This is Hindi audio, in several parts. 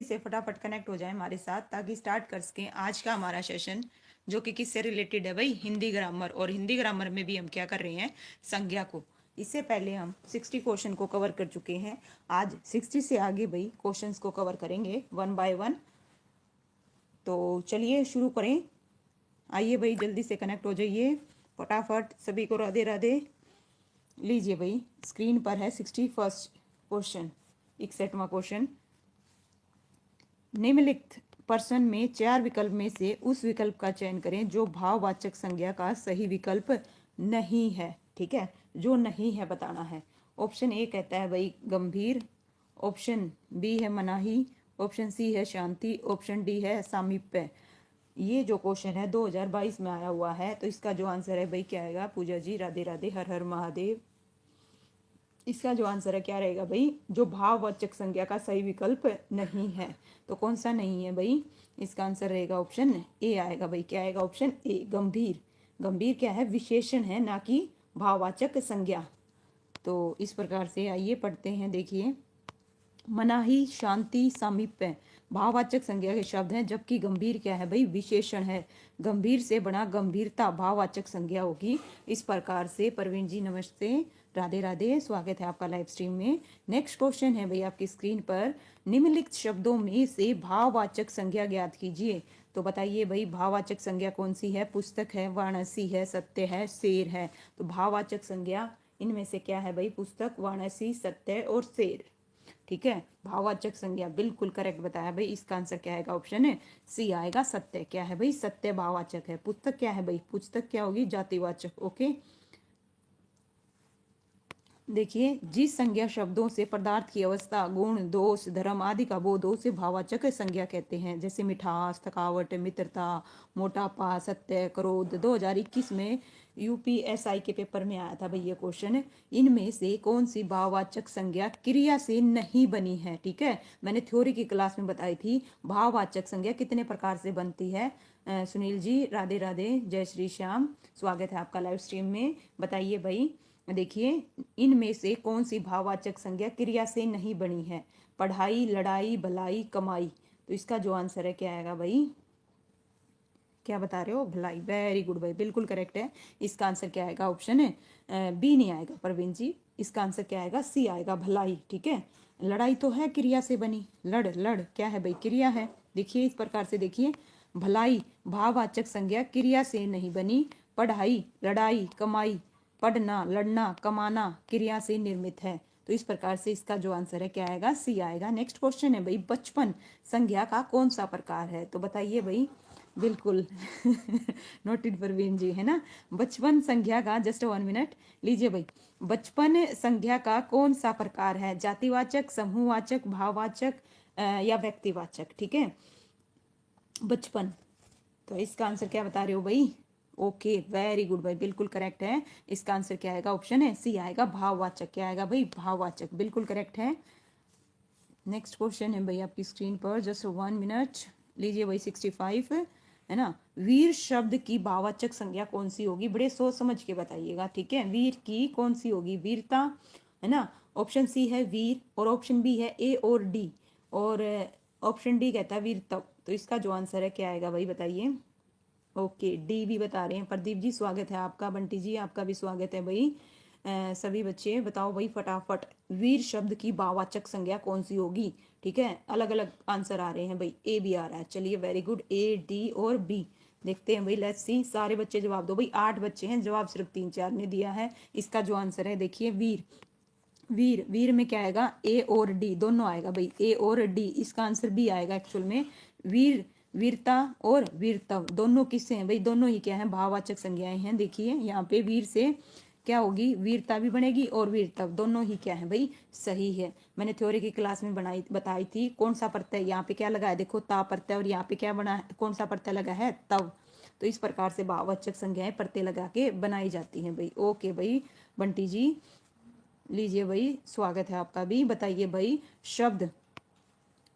से फटाफट कनेक्ट हो जाए हमारे साथ ताकि स्टार्ट कर सकें आज का हमारा सेशन, जो कि किससे रिलेटेड है भाई, हिंदी ग्रामर। और हिंदी ग्रामर में भी हम क्या कर रहे हैं, संज्ञा को। इससे पहले हम 60 क्वेश्चन को कवर कर चुके हैं। आज 60 से आगे भाई क्वेश्चंस को कवर करेंगे वन बाय वन। तो चलिए शुरू करें। आइए भाई जल्दी से कनेक्ट हो जाइए फटाफट। सभी को राधे राधे। लीजिए भाई, स्क्रीन पर है 61st क्वेश्चन, 61वां क्वेश्चन। निम्नलिखित प्रश्न में चार विकल्प में से उस विकल्प का चयन करें जो भाववाचक संज्ञा का सही विकल्प नहीं है। ठीक है, जो नहीं है बताना है। ऑप्शन ए कहता है भाई गंभीर, ऑप्शन बी है मनाही, ऑप्शन सी है शांति, ऑप्शन डी है सामीप्य। ये जो क्वेश्चन है 2022 में आया हुआ है, तो इसका जो आंसर है भाई क्या आएगा। पूजा जी राधे राधे, हर हर महादेव। इसका जो आंसर है क्या रहेगा भाई, जो भाववाचक संज्ञा का सही विकल्प नहीं है। तो कौन सा नहीं है भाई, इसका आंसर रहेगा ऑप्शन ए आएगा भाई। क्या आएगा, ऑप्शन ए गंभीर। गंभीर क्या है, विशेषण है ना कि भाववाचक संज्ञा। तो इस प्रकार से आइए पढ़ते हैं। देखिए, मनाही, शांति, सामीप्य भाववाचक संज्ञा के शब्द हैं, जबकि गंभीर क्या है भाई, विशेषण है। गंभीर से बना गंभीरता भाववाचक संज्ञा होगी। इस प्रकार से प्रवीण जी नमस्ते, राधे राधे, स्वागत है आपका लाइव स्ट्रीम में। नेक्स्ट क्वेश्चन है भाई आपकी स्क्रीन पर, निम्नलिखित शब्दों में से भाववाचक संज्ञा ज्ञात कीजिए। तो बताइए भाई भाववाचक संज्ञा कौन सी है। पुस्तक है, वाराणसी है, सत्य है, शेर है। तो भाववाचक संज्ञा इनमें से क्या है भाई, पुस्तक, वाराणसी, सत्य और शेर। ठीक है, भाववाचक संज्ञा बिल्कुल करेक्ट बताया भाई। इसका आंसर क्या आएगा, ऑप्शन है सी आएगा, सत्य। क्या है भाई, सत्य भाववाचक है। पुस्तक क्या है भाई, पुस्तक क्या होगी, जातिवाचक। ओके, देखिए, जिस संज्ञा शब्दों से पदार्थ की अवस्था, गुण, दोष, धर्म आदि का बोध हो उसे भाववाचक संज्ञा कहते हैं। जैसे मिठास, थकावट, मित्रता, मोटापा, सत्य, क्रोध। 2021 में यूपीएसआई के पेपर में आया था भाई ये क्वेश्चन। इनमें से कौन सी भाववाचक संज्ञा क्रिया से नहीं बनी है। ठीक है, मैंने थ्योरी की क्लास में बताई थी भाववाचक संज्ञा कितने प्रकार से बनती है। सुनील जी राधे राधे, जय श्री श्याम, स्वागत है आपका लाइव स्ट्रीम में। बताइए भाई, देखिए, इनमें से कौन सी भाववाचक संज्ञा क्रिया से नहीं बनी है। पढ़ाई, लड़ाई, भलाई, कमाई। तो इसका जो आंसर है क्या आएगा भाई, क्या बता रहे हो, भलाई। वेरी गुड भाई, बिल्कुल करेक्ट है। इसका आंसर क्या आएगा, ऑप्शन है बी नहीं आएगा प्रवीण जी। इसका आंसर क्या आएगा, सी आएगा, भलाई। ठीक है, लड़ाई तो है क्रिया से बनी, लड़ लड़ क्या है भाई, क्रिया है। देखिए इस प्रकार से, देखिए, भलाई भाववाचक संज्ञा क्रिया से नहीं बनी। पढ़ाई, लड़ाई, कमाई, पढ़ना, लड़ना, कमाना क्रिया से निर्मित है। तो इस प्रकार से इसका जो आंसर है क्या आएगा, सी आएगा। नेक्स्ट क्वेश्चन है भाई, बचपन संज्ञा का कौन सा प्रकार है। तो बताइए भाई, बिल्कुल नोटेड प्रवीण जी, है ना। बचपन संज्ञा का, जस्ट 1 मिनट, लीजिए भाई, बचपन संज्ञा का कौन सा प्रकार है। जातिवाचक, समूहवाचक, भाववाचक या व्यक्तिवाचक। ठीक है, बचपन। तो इसका आंसर क्या बता रहे हो भाई, ओके वेरी गुड भाई, बिल्कुल करेक्ट है। इसका आंसर क्या आएगा, ऑप्शन है सी आएगा, भाववाचक। क्या आएगा भाई, भाववाचक, बिल्कुल करेक्ट है। नेक्स्ट क्वेश्चन है भाई आपकी स्क्रीन पर, जस्ट 1 मिनट, लीजिए भाई 65, है ना। वीर शब्द की भाववाचक संज्ञा कौन सी होगी, बड़े सोच समझ के बताइएगा। ठीक है, वीर की कौन सी होगी, वीरता, है ना। ऑप्शन सी है वीर, और ऑप्शन बी है ए और डी, और ऑप्शन डी कहता है वीरतव। तो इसका जो आंसर है क्या आएगा भाई, बताइए। ओके, डी भी बता रहे हैं प्रदीप जी, स्वागत है आपका। बंटी जी आपका भी स्वागत है भाई। सभी बच्चे बताओ भाई फटाफट, वीर शब्द की भाववाचक संज्ञा कौन सी होगी। ठीक है, अलग अलग आंसर आ रहे हैं भाई, ए भी आ रहा है। चलिए वेरी गुड, ए, डी और बी। देखते हैं भाई, लेट्स सी, सारे बच्चे जवाब दो भाई। 8 बच्चे हैं, जवाब सिर्फ 3-4 ने दिया है। इसका जो आंसर है देखिए, वीर। वीर, वीर में क्या आएगा, ए और डी दोनों आएगा भाई, ए और डी। इसका आंसर बी आएगा एक्चुअल में। वीर, वीरता और वीरतव दोनों किससे हैं भाई, दोनों ही क्या है, भाववाचक संज्ञाएं हैं। देखिए यहाँ पे वीर से क्या होगी, वीरता भी बनेगी और वीरतव, दोनों ही क्या है भाई, सही है। मैंने थ्योरी की क्लास में बताई थी कौन सा प्रत्यय, यहाँ पे क्या लगा है देखो, ता प्रत्यय, और यहाँ पे क्या बना है, कौन सा प्रत्यय लगा है, तव। तो इस प्रकार से भाववाचक संज्ञाएं प्रत्यय लगा के बनाई जाती हैं भाई। ओके भाई बंटी जी, लीजिए भाई, स्वागत है आपका भी। बताइए भाई,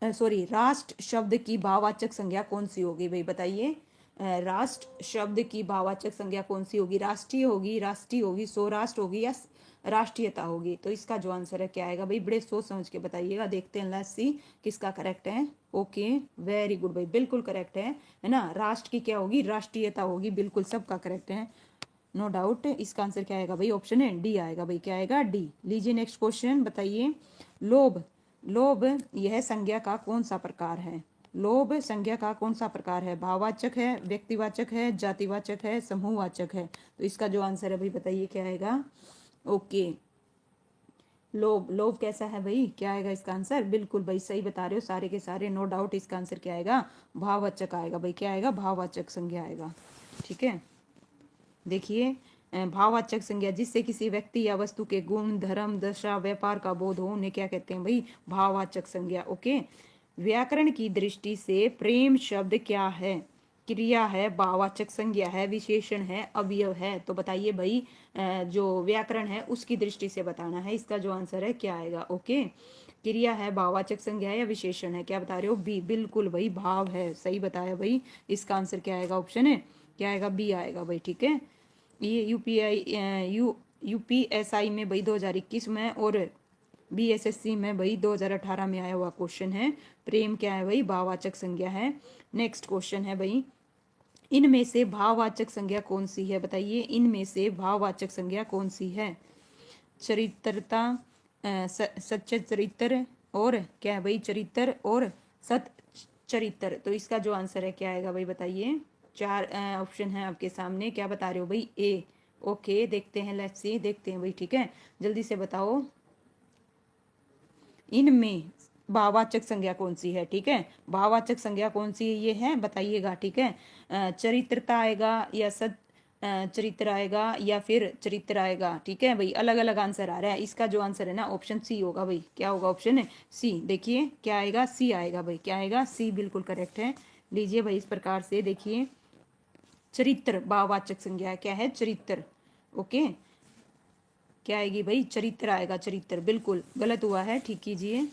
राष्ट्र शब्द की भाववाचक संज्ञा कौन सी होगी भाई, बताइए। राष्ट्र शब्द की भाववाचक संज्ञा कौन सी होगी? राष्ट्रीय होगी, राष्ट्रीय होगी, स्वराष्ट्र होगी या राष्ट्रीयता होगी? तो इसका जो आंसर है क्या आएगा भाई? बड़े सोच समझ के बताइएगा। देखते हैं, लेट्स सी किसका करेक्ट है। ओके, वेरी गुड भाई, बिल्कुल करेक्ट है ना। राष्ट्र की क्या होगी? राष्ट्रीयता होगी, बिल्कुल सबका करेक्ट है, नो डाउट। इसका आंसर क्या आएगा भाई? ऑप्शन है डी आएगा भाई। क्या आएगा? डी। लीजिए नेक्स्ट क्वेश्चन, बताइए। लोभ, लोभ यह संज्ञा का कौन सा प्रकार है? लोभ संज्ञा का कौन सा प्रकार है? भाववाचक है, व्यक्तिवाचक है, जातिवाचक है, समूहवाचक है? तो इसका जो आंसर है भाई बताइए क्या आएगा? ओके, लोभ, लोभ कैसा है भाई? क्या आएगा इसका आंसर? बिल्कुल भाई सही बता रहे हो सारे के सारे, नो डाउट। इसका आंसर क्या आएगा? भाववाचक आएगा भाई। क्या आएगा? भाववाचक संज्ञा आएगा। ठीक है, देखिए, भाववाचक संज्ञा जिससे किसी व्यक्ति या वस्तु के गुण, धर्म, दशा, व्यापार का बोध हो, उन्हें क्या कहते हैं भाई? भाववाचक संज्ञा। ओके, व्याकरण की दृष्टि से प्रेम शब्द क्या है? क्रिया है, भाववाचक संज्ञा है, विशेषण है, अवयव है? तो बताइए भाई, जो व्याकरण है उसकी दृष्टि से बताना है। इसका जो आंसर है क्या आएगा? ओके, क्रिया है, भाववाचक संज्ञा है या विशेषण है? क्या बता रहे हो? बी, बिल्कुल भाई, भाव है, सही बताया भाई। इसका आंसर क्या आएगा? ऑप्शन है क्या आएगा? बी आएगा भाई। ठीक है, ये यूपीएसआई में भाई 2021 में और बीएसएससी में भाई 2018 में आया हुआ क्वेश्चन है। प्रेम क्या है भाई? भाववाचक संज्ञा है। नेक्स्ट क्वेश्चन है भाई, इनमें से भाववाचक संज्ञा कौन सी है? बताइए, इनमें से भाववाचक संज्ञा कौन सी है? चरित्रता, सच्चे चरित्र, और क्या है भाई? चरित्र और सत चरित्र। तो इसका जो आंसर है क्या आएगा भाई? बताइए। चार ऑप्शन है आपके सामने, क्या बता रहे हो भाई? ए। ओके, देखते हैं, लेट्स सी, देखते हैं भाई। ठीक है, जल्दी से बताओ, इनमें भाववाचक संज्ञा कौन सी है? ठीक है, भाववाचक संज्ञा कौन सी ये है बताइएगा। ठीक है, चरित्रता आएगा या सत चरित्र आएगा या फिर चरित्र आएगा? ठीक है भाई, अलग अलग आंसर आ रहा है। इसका जो आंसर है ना, ऑप्शन सी होगा भाई। क्या होगा? ऑप्शन है सी। देखिए क्या आएगा? सी आएगा भाई। क्या आएगा? सी, बिल्कुल करेक्ट है। लीजिए भाई, इस प्रकार से देखिए, चरित्र भाववाचक संज्ञा है। क्या है? चरित्र। ओके, क्या आएगी भाई? चरित्र आएगा, चरित्र। बिल्कुल गलत हुआ है, ठीक कीजिए।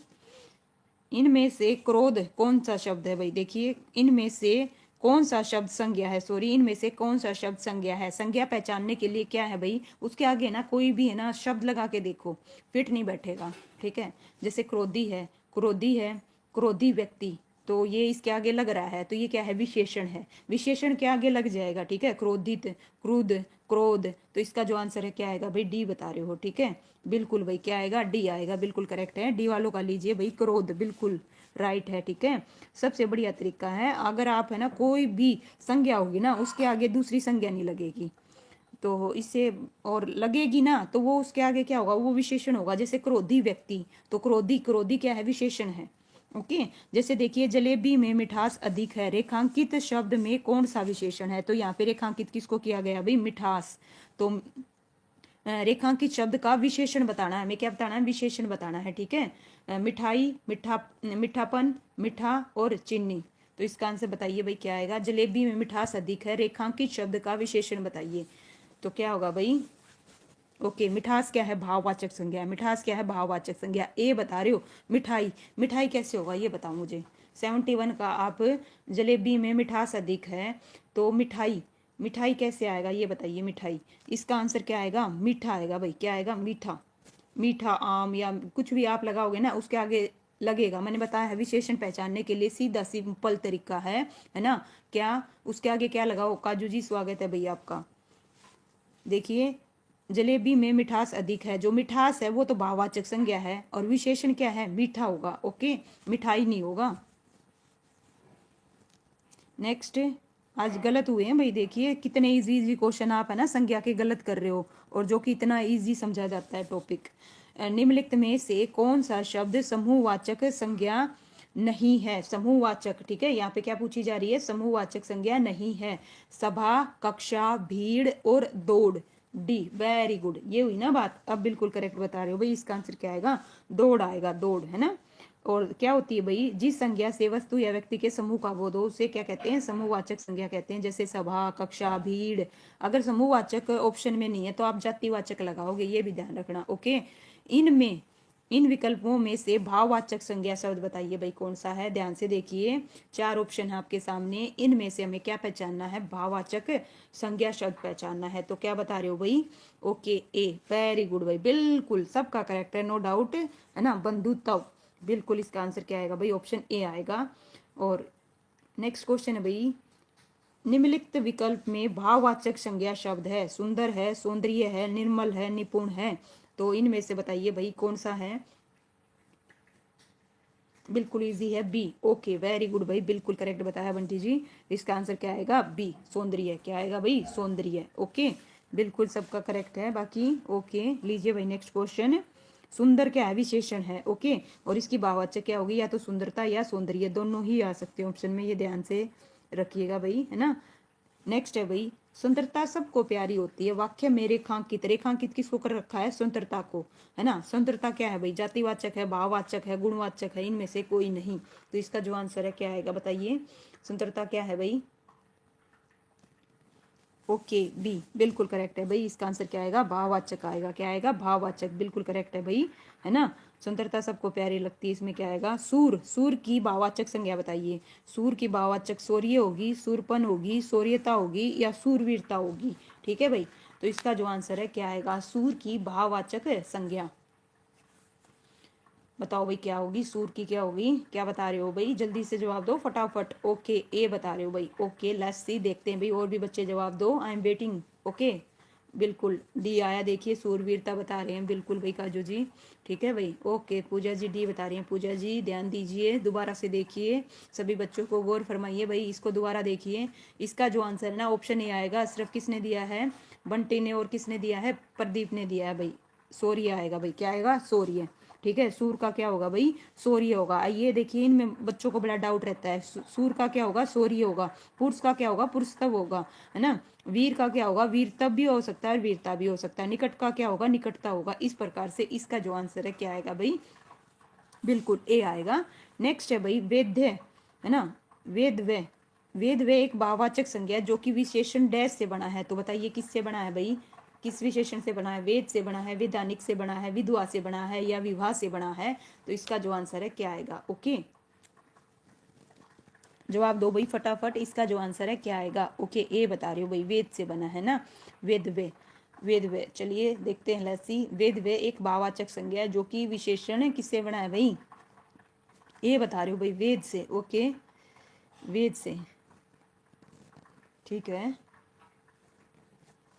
इनमें से क्रोध कौन सा शब्द है भाई? देखिए, इनमें से कौन सा शब्द संज्ञा है? सॉरी, इनमें से कौन सा शब्द संज्ञा है? संज्ञा पहचानने के लिए क्या है भाई? उसके आगे ना कोई भी है ना शब्द लगा के देखो, फिट नहीं बैठेगा। ठीक है, जैसे क्रोधी है, क्रोधी है, क्रोधी व्यक्ति, तो ये इसके आगे लग रहा है, तो ये क्या है? विशेषण है। विशेषण के आगे लग जाएगा। ठीक है, क्रोधित, क्रुद्ध, क्रोध। तो इसका जो आंसर है क्या आएगा भाई? डी बता रहे हो। ठीक है, बिल्कुल भाई, क्या आएगा? डी आएगा, बिल्कुल करेक्ट है। डी वालों का लीजिए भाई, क्रोध, बिल्कुल राइट है। ठीक है, सबसे बढ़िया तरीका है, अगर आप है ना कोई भी संज्ञा होगी ना उसके आगे दूसरी संज्ञा नहीं लगेगी, तो इससे और लगेगी ना तो वो उसके आगे क्या होगा? वो विशेषण होगा। जैसे क्रोधी व्यक्ति, तो क्रोधी, क्रोधी क्या है? विशेषण है। ओके, जैसे देखिए, जलेबी में मिठास अधिक है, रेखांकित शब्द में कौन सा विशेषण है? तो यहाँ पे रेखांकित किसको किया गया भाई? मिठास। तो रेखांकित शब्द का विशेषण बताना है हमें। क्या बताना है? विशेषण बताना है। ठीक है, मिठाई, मिठा, मिठापन, मिठा और चीनी। तो इसका आंसर बताइए भाई क्या आएगा? जलेबी में मिठास अधिक है, रेखांकित शब्द का विशेषण बताइए। तो क्या होगा भाई? ओके, मिठास क्या है? भाववाचक संज्ञा है। मिठास क्या है? भाववाचक संज्ञा। ए बता रहे हो। मिठाई, मिठाई कैसे होगा ये बताओ मुझे। 71 का आप, जलेबी में मिठास अधिक है, तो मिठाई, मिठाई कैसे आएगा ये बताइए? मिठाई, इसका आंसर क्या आएगा? मीठा आएगा भाई। क्या आएगा? मीठा। मीठा आम या कुछ भी आप लगाओगे ना उसके आगे लगेगा। मैंने बताया है, विशेषण पहचानने के लिए सीधा सिंपल तरीका है ना। क्या उसके आगे क्या लगाओ? काजू जी स्वागत है भैया आपका। देखिए, जलेबी में मिठास अधिक है, जो मिठास है वो तो भाववाचक संज्ञा है, और विशेषण क्या है? मीठा होगा। ओके, मिठाई नहीं होगा। नेक्स्ट, आज गलत हुए हैं भाई। देखिए कितने इजी इजी क्वेश्चन आप है ना संज्ञा के गलत कर रहे हो, और जो कि इतना इजी समझा जाता है टॉपिक। निम्नलिखित में से कौन सा शब्द समूहवाचक संज्ञा नहीं है? समूहवाचक, ठीक है, यहाँ पे क्या पूछी जा रही है? समूहवाचक संज्ञा नहीं है। सभा, कक्षा, भीड़ और दौड़। डी, वेरी गुड, ये हुई ना बात। अब बिल्कुल करेक्ट बता रहे हो भाई। इसका आंसर क्या आएगा? दौड़ आएगा, दौड़, है ना। और क्या होती है भाई? जिस संज्ञा से वस्तु या व्यक्ति के समूह का बोध हो उसे क्या कहते हैं? समूहवाचक संज्ञा कहते हैं। जैसे सभा, कक्षा, भीड़। अगर समूहवाचक ऑप्शन में नहीं है तो आप जातिवाचक लगाओगे, ये भी ध्यान रखना। ओके, इनमें इन विकल्पों में से भाववाचक संज्ञा शब्द बताइए भाई कौन सा है। ध्यान से देखिए, 4 ऑप्शन है आपके सामने, इनमें से हमें क्या पहचानना है, भाववाचक संज्ञा शब्द पहचानना है। तो क्या बता रहे हो भाई, ओके ए, वेरी गुड भाई, बिल्कुल सबका करेक्ट है, नो डाउट है ना। बंधुत्व, बिल्कुल इसका आंसर क्या आएगा भाई, ऑप्शन ए आएगा। और नेक्स्ट क्वेश्चन है भाई, निम्नलिखित विकल्प में भाववाचक संज्ञा शब्द है, सुंदर है, सौंदर्य है, निर्मल है, निपुण है। तो इनमें से बताइए भाई कौन सा है। बिल्कुल इजी है, बी, ओके वेरी गुड भाई, बिल्कुल करेक्ट बताया बंटी जी। इसका आंसर क्या आएगा, बी, सौंदर्य। क्या आएगा भाई, सौंदर्य। ओके, बिल्कुल सबका करेक्ट है बाकी। ओके, लीजिए भाई नेक्स्ट क्वेश्चन। सुंदर क्या है, विशेषण है, ओके, और इसकी भाववाचक क्या होगी, या तो सुंदरता या सौंदर्य, दोनों ही आ सकते हैं ऑप्शन में, ये ध्यान से रखिएगा भाई, है ना। नेक्स्ट है भाई, सुंदरता सबको प्यारी होती है, वाक्य में रेखांकित, रेखांकित किसको कर रखा है, सुंदरता को, है ना। सुंदरता क्या है भाई, जातिवाचक है, भाववाचक है, गुणवाचक है, इनमें से कोई नहीं। तो इसका जो आंसर है क्या आएगा बताइए, सुंदरता क्या है भाई, ओके बी, बिल्कुल करेक्ट है भाई। इसका आंसर क्या आएगा, भाववाचक आएगा। क्या आएगा, भाववाचक, बिल्कुल करेक्ट है भाई, है ना। सुंदरता सबको प्यारी लगती है, इसमें क्या आएगा, सूर, सूर की भाववाचक संज्ञा बताइए। सूर की भाववाचक शौर्य होगी, सूरपन होगी, शौर्यता होगी, या सूरवीरता होगी। ठीक है भाई, तो इसका जो आंसर है क्या आएगा, सूर की भाववाचक संज्ञा। बताओ भाई क्या होगी, सूर की क्या होगी, क्या बता रहे हो भाई, जल्दी से जवाब दो फटाफट। ओके ए बता रहे हो भाई, ओके लेट्स सी, देखते हैं भाई और भी बच्चे जवाब दो, आई एम वेटिंग। ओके, बिल्कुल डी आया, देखिए सूरवीरता बता रहे हैं, बिल्कुल भाई काजू जी, ठीक है भाई। ओके, पूजा जी डी बता रही हैं, पूजा जी ध्यान दीजिए, दोबारा से देखिए, सभी बच्चों को गौर फरमाइए भाई, इसको दोबारा देखिए। इसका जो आंसर है ना, ऑप्शन ए आएगा। सिर्फ किसने दिया है, बंटी ने, और किसने दिया है, प्रदीप ने दिया है भाई, सौर्य आएगा भाई। क्या आएगा, सौर्य। ठीक है, सूर का क्या होगा भाई, सौर्य होगा। आइए देखिए, इनमें बच्चों को बड़ा डाउट रहता है, सूर का क्या होगा, सौर्य होगा। पुरुष का क्या होगा, पुरुषत्व होगा, है ना। वीर का क्या होगा, वीरत्व भी हो सकता है और वीरता भी हो सकता है। निकट का क्या होगा, निकटता होगा। इस प्रकार से इसका जो आंसर है क्या आएगा भाई, बिल्कुल ए आएगा। नेक्स्ट है भाई, वेद्य, है ना। वेद वे, वेद वे एक भाववाचक संज्ञा जो कि विशेषण डैश से बना है। तो बताइए किससे बना है भाई, किस विशेषण से बना है, वेद से बना है, वैधानिक से बना है, विधवा से बना है, या विवाह से बना है। तो इसका जो आंसर है क्या आएगा, ओके जवाब दो भाई फटाफट, इसका जो आंसर है क्या आएगा। ओके ए बता रही हो भाई, वेद से बना है ना, वेद वे, वेद वे। चलिए देखते हैं लस्सी, वेद वे एक भाववाचक संज्ञा है जो कि विशेषण किससे बना है भाई, ए बता रहे हो भाई, वेद से। ओके, वेद से, ठीक है,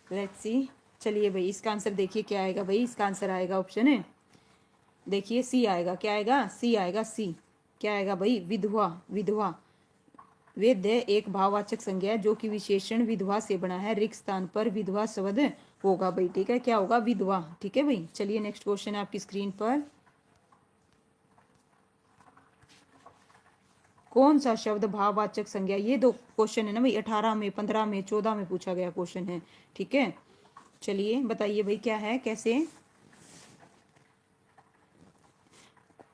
लेट्स सी। चलिए भाई इसका आंसर देखिए क्या आएगा भाई, इसका आंसर आएगा ऑप्शन है, देखिए सी आएगा। क्या आएगा, सी आएगा, सी। क्या आएगा भाई, विधवा, विधवा। वेद्य एक भाववाचक संज्ञा है जो कि विशेषण विधवा से बना है, रिक्त स्थान पर विधवा शब्द होगा भाई। ठीक है, क्या होगा, विधवा। ठीक है भाई, चलिए नेक्स्ट क्वेश्चन है आपकी स्क्रीन पर, कौन सा शब्द भाववाचक संज्ञा, ये दो क्वेश्चन है ना भाई, 18 में, 15 में, 14 में पूछा गया क्वेश्चन है। ठीक है, चलिए बताइए भाई क्या है, कैसे,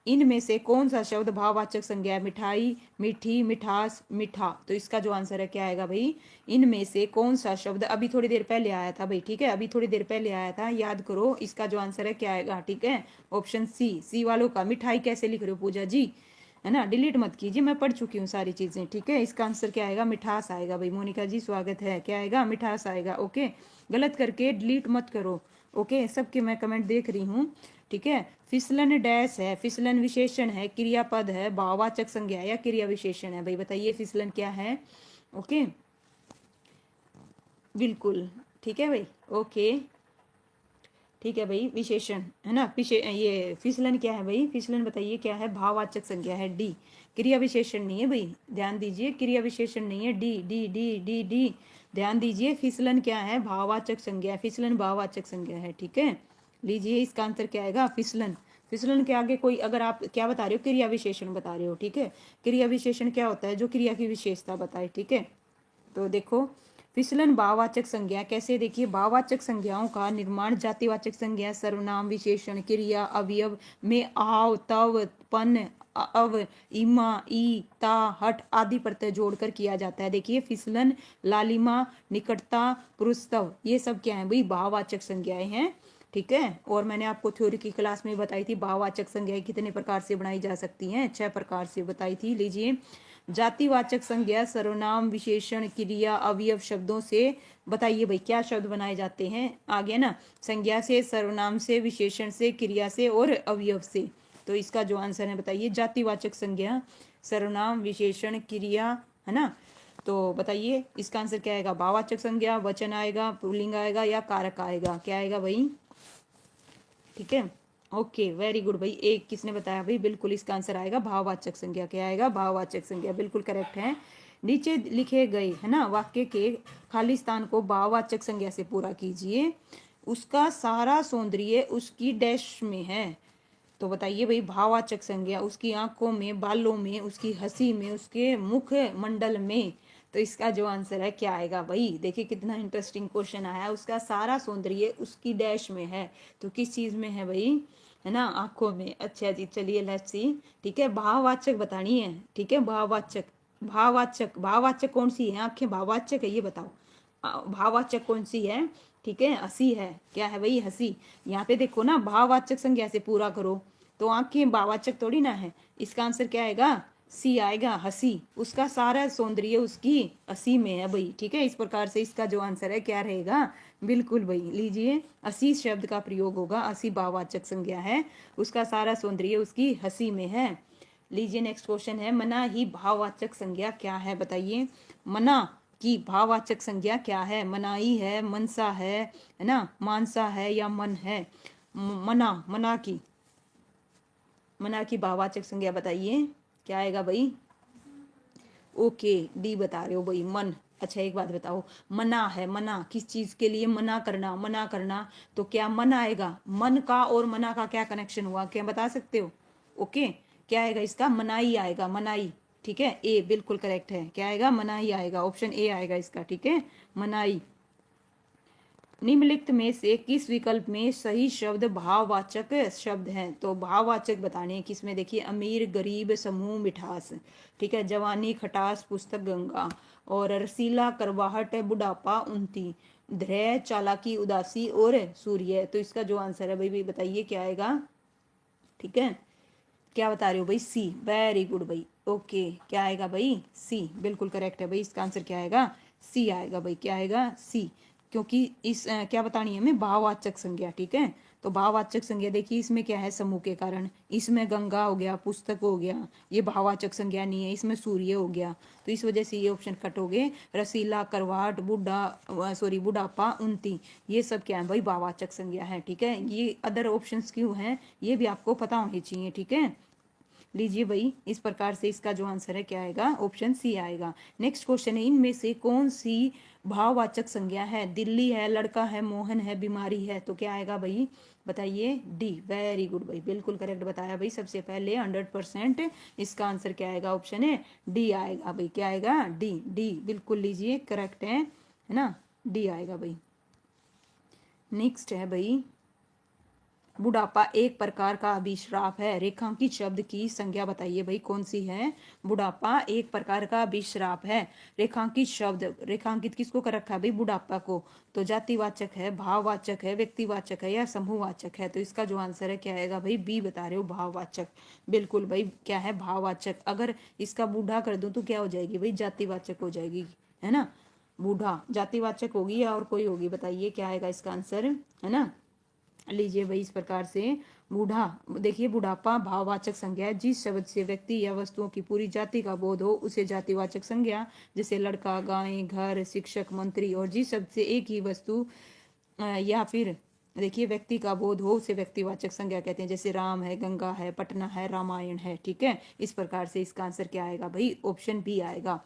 इनमें से कौन सा शब्द भाववाचक संज्ञा है, मिठाई, मीठी, मिठास, मीठा। तो इसका जो आंसर है क्या आएगा भाई, इनमें से कौन सा शब्द अभी थोड़ी देर पहले आया था भाई। ठीक है, अभी थोड़ी देर पहले आया था, याद करो। इसका जो आंसर है क्या आएगा, ठीक है, ऑप्शन सी, सी वालों का। मिठाई कैसे लिख रहे हो पूजा जी, है ना, डिलीट मत कीजिए, मैं पढ़ चुकी हूँ सारी चीजें। ठीक है, इसका आंसर क्या आएगा, मिठास आएगा भाई। मोनिका जी स्वागत है, क्या आएगा, मिठास आएगा। ओके, गलत करके डिलीट मत करो। ओके, सबके मैं कमेंट देख रही हूँ। ठीक है, फिसलन डैश है, फिसलन विशेषण है, क्रियापद है, भाववाचक संज्ञा है, या क्रिया विशेषण है भाई, बताइए फिसलन क्या है। ओके, बिल्कुल ठीक है भाई, ओके ठीक है भाई, विशेषण है ना, ये फिसलन क्या है भाई, फिसलन बताइए क्या है, भाववाचक संज्ञा है, डी। क्रिया विशेषण नहीं है भाई, ध्यान दीजिए, क्रिया विशेषण नहीं है, D D D D D. ध्यान दीजिए, फिसलन क्या है, भाववाचक संज्ञा है, फिसलन भाववाचक संज्ञा है। ठीक है, लीजिए इसका आंसर क्या आएगा, फिसलन। फिसलन के आगे कोई, अगर आप क्या बता रहे हो, क्रिया विशेषण बता रहे हो। ठीक है, क्रिया विशेषण क्या होता है, जो क्रिया की विशेषता बताए। ठीक है, तो देखो फिसलन भाववाचक संज्ञा कैसे, देखिए भाववाचक संज्ञाओं का निर्माण जातिवाचक संज्ञा, सर्वनाम, विशेषण, क्रिया, अवयव में आव, तव, पन, अव, इमा, ई, ता, हट आदि प्रत्यय जोड़कर किया जाता है। देखिए फिसलन, लालिमा, निकटता, पुरुषत्व, ये सब क्या है भाई, भाववाचक संज्ञाएं हैं। ठीक है। और मैंने आपको थ्योरी की क्लास में बताई थी भाववाचक संज्ञाएं कितने प्रकार से बनाई जा सकती हैं, 6 प्रकार से बताई थी। लीजिए, जातिवाचक संज्ञा सर्वनाम विशेषण क्रिया अवयव शब्दों से, बताइए भाई क्या शब्द बनाए जाते हैं, आगे ना, संज्ञा से, सर्वनाम से, विशेषण से, क्रिया से और अवयव से। तो इसका जो आंसर है बताइए, जातिवाचक संज्ञा सर्वनाम विशेषण क्रिया, है ना। तो बताइए इसका आंसर क्या आएगा, भाववाचक संज्ञा, वचन आएगा, पुल्लिंग आएगा या कारक आएगा, क्या आएगा भाई, ठीक है। ओके, वेरी गुड भाई, एक किसने बताया भाई, बिल्कुल इसका आंसर आएगा भाववाचक संज्ञा, क्या आएगा, भाववाचक संज्ञा, बिल्कुल करेक्ट है। नीचे लिखे गए, है ना, वाक्य के खाली स्थान को भाववाचक संज्ञा से पूरा कीजिए। उसका सारा सौंदर्य उसकी डैश में है। तो बताइए भाई, भाववाचक संज्ञा उसकी आंखों में, बालों में, उसकी हंसी में, उसके मुख मंडल में। तो इसका जो आंसर है क्या आएगा भाई, देखिए कितना इंटरेस्टिंग क्वेश्चन आया। उसका सारा सौंदर्य उसकी डैश में है, तो किस चीज में है भाई, है ना, आंखों में। अच्छा जी, चलिए लेट्स सी, ठीक है, भाववाचक बतानी है, ठीक है, भाववाचक, भाववाचक, भाववाचक कौन सी है, आंखें भाववाचक है, ये बताओ। भाववाचक कौन सी है, ठीक है, हंसी है, क्या है भाई, हंसी। यहाँ पे देखो ना, भाववाचक संज्ञा से पूरा करो, तो आंखें भाववाचक थोड़ी ना है। इसका आंसर क्या आएगा, सी आएगा, हंसी। उसका सारा सौंदर्य उसकी हंसी में है भाई, ठीक है। इस प्रकार से इसका जो आंसर है क्या रहेगा, बिल्कुल भाई, लीजिए, हंसी शब्द का प्रयोग होगा, हंसी भाववाचक संज्ञा है, उसका सारा सौंदर्य उसकी हंसी में है। लीजिए नेक्स्ट क्वेश्चन है, मना ही भाववाचक संज्ञा क्या है, बताइए। मना की भाववाचक संज्ञा क्या है, मनाई है, मनसा है ना, मानसा है या मन है। मना, मना की भाववाचक संज्ञा बताइए, क्या आएगा भाई। ओके, डी बता रहे हो भाई, मन। अच्छा एक बात बताओ, मना है, मना किस चीज के लिए, मना करना, मना करना, तो क्या मन आएगा, मन का और मना का क्या कनेक्शन हुआ, क्या बता सकते हो। ओके, क्या आएगा इसका, मनाई आएगा, मनाई, ठीक है, ए बिल्कुल करेक्ट है, क्या आएगा, मनाई आएगा, ऑप्शन ए आएगा इसका, ठीक है, मनाई। निम्नलिखित में से किस विकल्प में सही शब्द भाववाचक शब्द है, तो भाववाचक बताने हैं किसमें, देखिए, अमीर, गरीब, समूह, मिठास, ठीक है, जवानी, खटास, पुस्तक, गंगा, और रसीला, करवाहट, बुढ़ापा, उन्नति, धैर्य, चालाकी, उदासी और सूर्य। तो इसका जो आंसर है भाई बताइए क्या आएगा, ठीक है, क्या बता रहे हो भाई, सी, वेरी गुड भाई। ओके, क्या आएगा भाई, सी बिल्कुल करेक्ट है भाई, इसका आंसर क्या आएगा, सी आएगा भाई, क्या आएगा, सी। क्योंकि इस क्या बतानी है हमें, भाववाचक संज्ञा, ठीक है। तो भाववाचक संज्ञा देखिए, इसमें क्या है, समूह के कारण, इसमें गंगा हो गया, पुस्तक हो गया, ये भाववाचक संज्ञा नहीं है, इसमें सूर्य हो गया, तो इस वजह से ये ऑप्शन कट हो गए। रसीला, करवाहट, बुढ़ापा, उन्नति, ये सब क्या है भाई, भाववाचक संज्ञा है, ठीक है। ये अदर ऑप्शंस क्यों हैं, ये भी आपको पता होनी चाहिए, ठीक है। लीजिए भाई, इस प्रकार से इसका जो आंसर है क्या आएगा, ऑप्शन सी आएगा। नेक्स्ट क्वेश्चन है, इनमें से कौन सी भाववाचक संज्ञा है, दिल्ली है, लड़का है, मोहन है, बीमारी है, तो क्या आएगा भाई, बताइए, डी, वेरी गुड भाई, बिल्कुल करेक्ट बताया भाई, सबसे पहले 100%। इसका आंसर क्या आएगा, ऑप्शन है डी आएगा भाई, क्या आएगा, डी, डी बिल्कुल, लीजिए करेक्ट है ना, डी आएगा भाई। नेक्स्ट है भाई, बुढ़ापा एक प्रकार का अभिश्राप है, रेखांकित शब्द की संज्ञा बताइए भाई, कौन सी है, बुढ़ापा एक प्रकार का अभिश्राप है, रेखांकित शब्द, रेखांकित किसको कर रखा है भाई, बुढ़ापा को, तो जातिवाचक है, भाववाचक है, व्यक्तिवाचक है या समूहवाचक है। तो इसका जो आंसर है क्या आएगा भाई, बी बता रहे हो, भाववाचक, बिल्कुल भाई, क्या है, भाववाचक। अगर इसका बूढ़ा कर दूं तो क्या हो जाएगी भाई, जातिवाचक हो जाएगी, है ना, बूढ़ा जातिवाचक होगी या और कोई होगी, बताइए क्या आएगा इसका आंसर, है ना। लीजिए भाई, इस प्रकार से बूढ़ा, देखिए, बुढ़ापा भाववाचक संज्ञा है, जिस शब्द से व्यक्ति या वस्तुओं की पूरी जाति का बोध हो उसे जातिवाचक संज्ञा, जैसे लड़का, गाय, घर, शिक्षक, मंत्री, और जिस शब्द से एक ही वस्तु या फिर देखिए व्यक्ति का बोध हो उसे व्यक्तिवाचक संज्ञा कहते हैं, जैसे राम है, गंगा है, पटना है, रामायण है, ठीक है। इस प्रकार से इसका आंसर क्या आएगा भाई, ऑप्शन बी आएगा।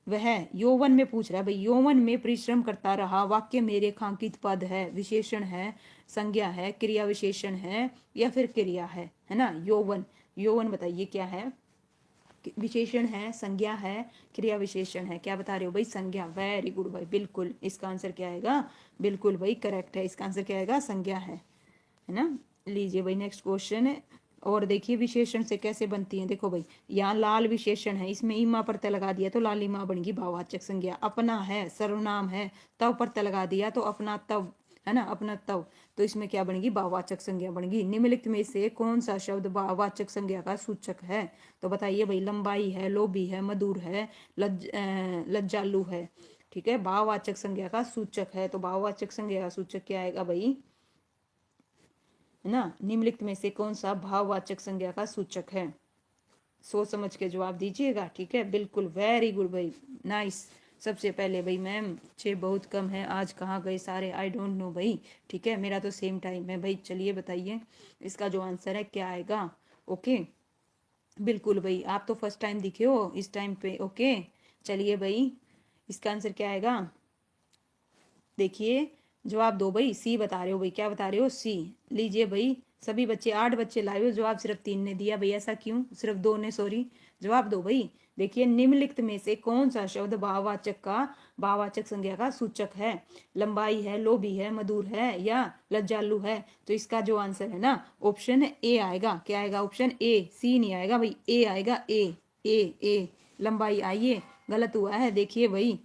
वह यौवन में पूछ रहा है भाई, यौवन में परिश्रम करता रहा, वाक्य में रेखांकित पद है, विशेषण है, संज्ञा है, क्रिया विशेषण है या फिर क्रिया है ना। यौवन, यौवन बताइए क्या है, विशेषण है, संज्ञा है, क्रिया विशेषण है, क्या बता रहे हो भाई, संज्ञा, वेरी गुड भाई, बिल्कुल इसका आंसर क्या आएगा, बिल्कुल भाई करेक्ट है, इसका आंसर क्या आएगा, संज्ञा है ना। लीजिए भाई नेक्स्ट क्वेश्चन है, और देखिए विशेषण से कैसे बनती है, देखो भाई, यहाँ लाल विशेषण है, इसमें ईमा प्रत्यय लगा दिया तो लालिमा बन गई भाववाचक संज्ञा। अपना है, सर्वनाम है, तब प्रत्यय लगा दिया तो अपना तब है ना, अपनत्व। तो इसमें क्या बनेगी, भाववाचक संज्ञा बनेगी। निम्नलिखित में से कौन सा शब्द भाववाचक संज्ञा का सूचक है? तो बताइए भाई, लंबाई है, लोभी है, मधुर है, लज्जालु है। ठीक है, भाववाचक संज्ञा का सूचक है। तो भाववाचक संज्ञा का सूचक क्या आएगा भाई, है ना, निम्नलिखित में से कौन सा भाववाचक संज्ञा का सूचक है? सोच समझ के जवाब दीजिएगा। ठीक है, बिल्कुल, वेरी गुड भाई, नाइस। सबसे पहले भाई मैम 6 बहुत कम है, आज कहाँ गए सारे, आई डोंट नो भाई। ठीक है, मेरा तो सेम टाइम है भाई। चलिए बताइए इसका जो आंसर है क्या आएगा। ओके, बिल्कुल भाई, आप तो फर्स्ट टाइम दिखे हो इस टाइम पे। ओके, चलिए भाई, इसका आंसर क्या आएगा, देखिए जवाब दो भाई। सी बता रहे हो भाई, क्या बता रहे हो, सी। लीजिए भाई, सभी बच्चे 8 बच्चे लाए हो, जवाब सिर्फ 3 ने दिया भाई, ऐसा क्यों, सिर्फ 2 ने, सॉरी। जवाब दो भाई। देखिए, निम्नलिखित में से कौन सा शब्द भाववाचक संज्ञा का सूचक है? लंबाई है, लोभी है, मधुर है या लज्जालु है? तो इसका जो आंसर है ना, ऑप्शन ए आएगा। क्या आएगा, ऑप्शन ए, सी नहीं आएगा भाई, ए आएगा, ए। लंबाई, आइए, गलत हुआ है। देखिए भाई,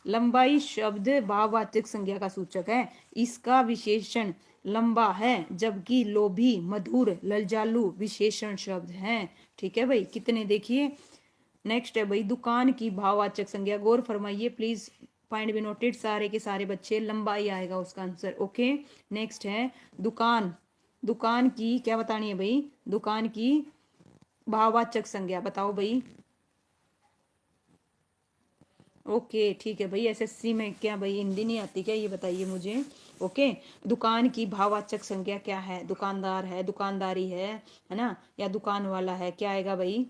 लंबाई शब्द भाववाचक संज्ञा का सूचक है, इसका विशेषण लंबा है, जबकि लोभी, मधुर, लज्जालु विशेषण शब्द हैं। ठीक है भाई, कितने, देखिए नेक्स्ट है भाई, दुकान की भाववाचक संज्ञा। गौर फरमाइए प्लीज, पॉइंट भी नोटेड सारे के सारे बच्चे, लंबाई आएगा उसका आंसर। ओके, नेक्स्ट है दुकान। दुकान की क्या बतानी है भाई, दुकान की भाववाचक संज्ञा बताओ भाई। ओके, ठीक है भाई, एसएससी में क्या भाई हिंदी नहीं आती क्या, ये बताइए मुझे। ओके, दुकान की भाववाचक संज्ञा क्या है? दुकानदार है, दुकानदारी है ना, या दुकान वाला है, क्या आएगा भाई?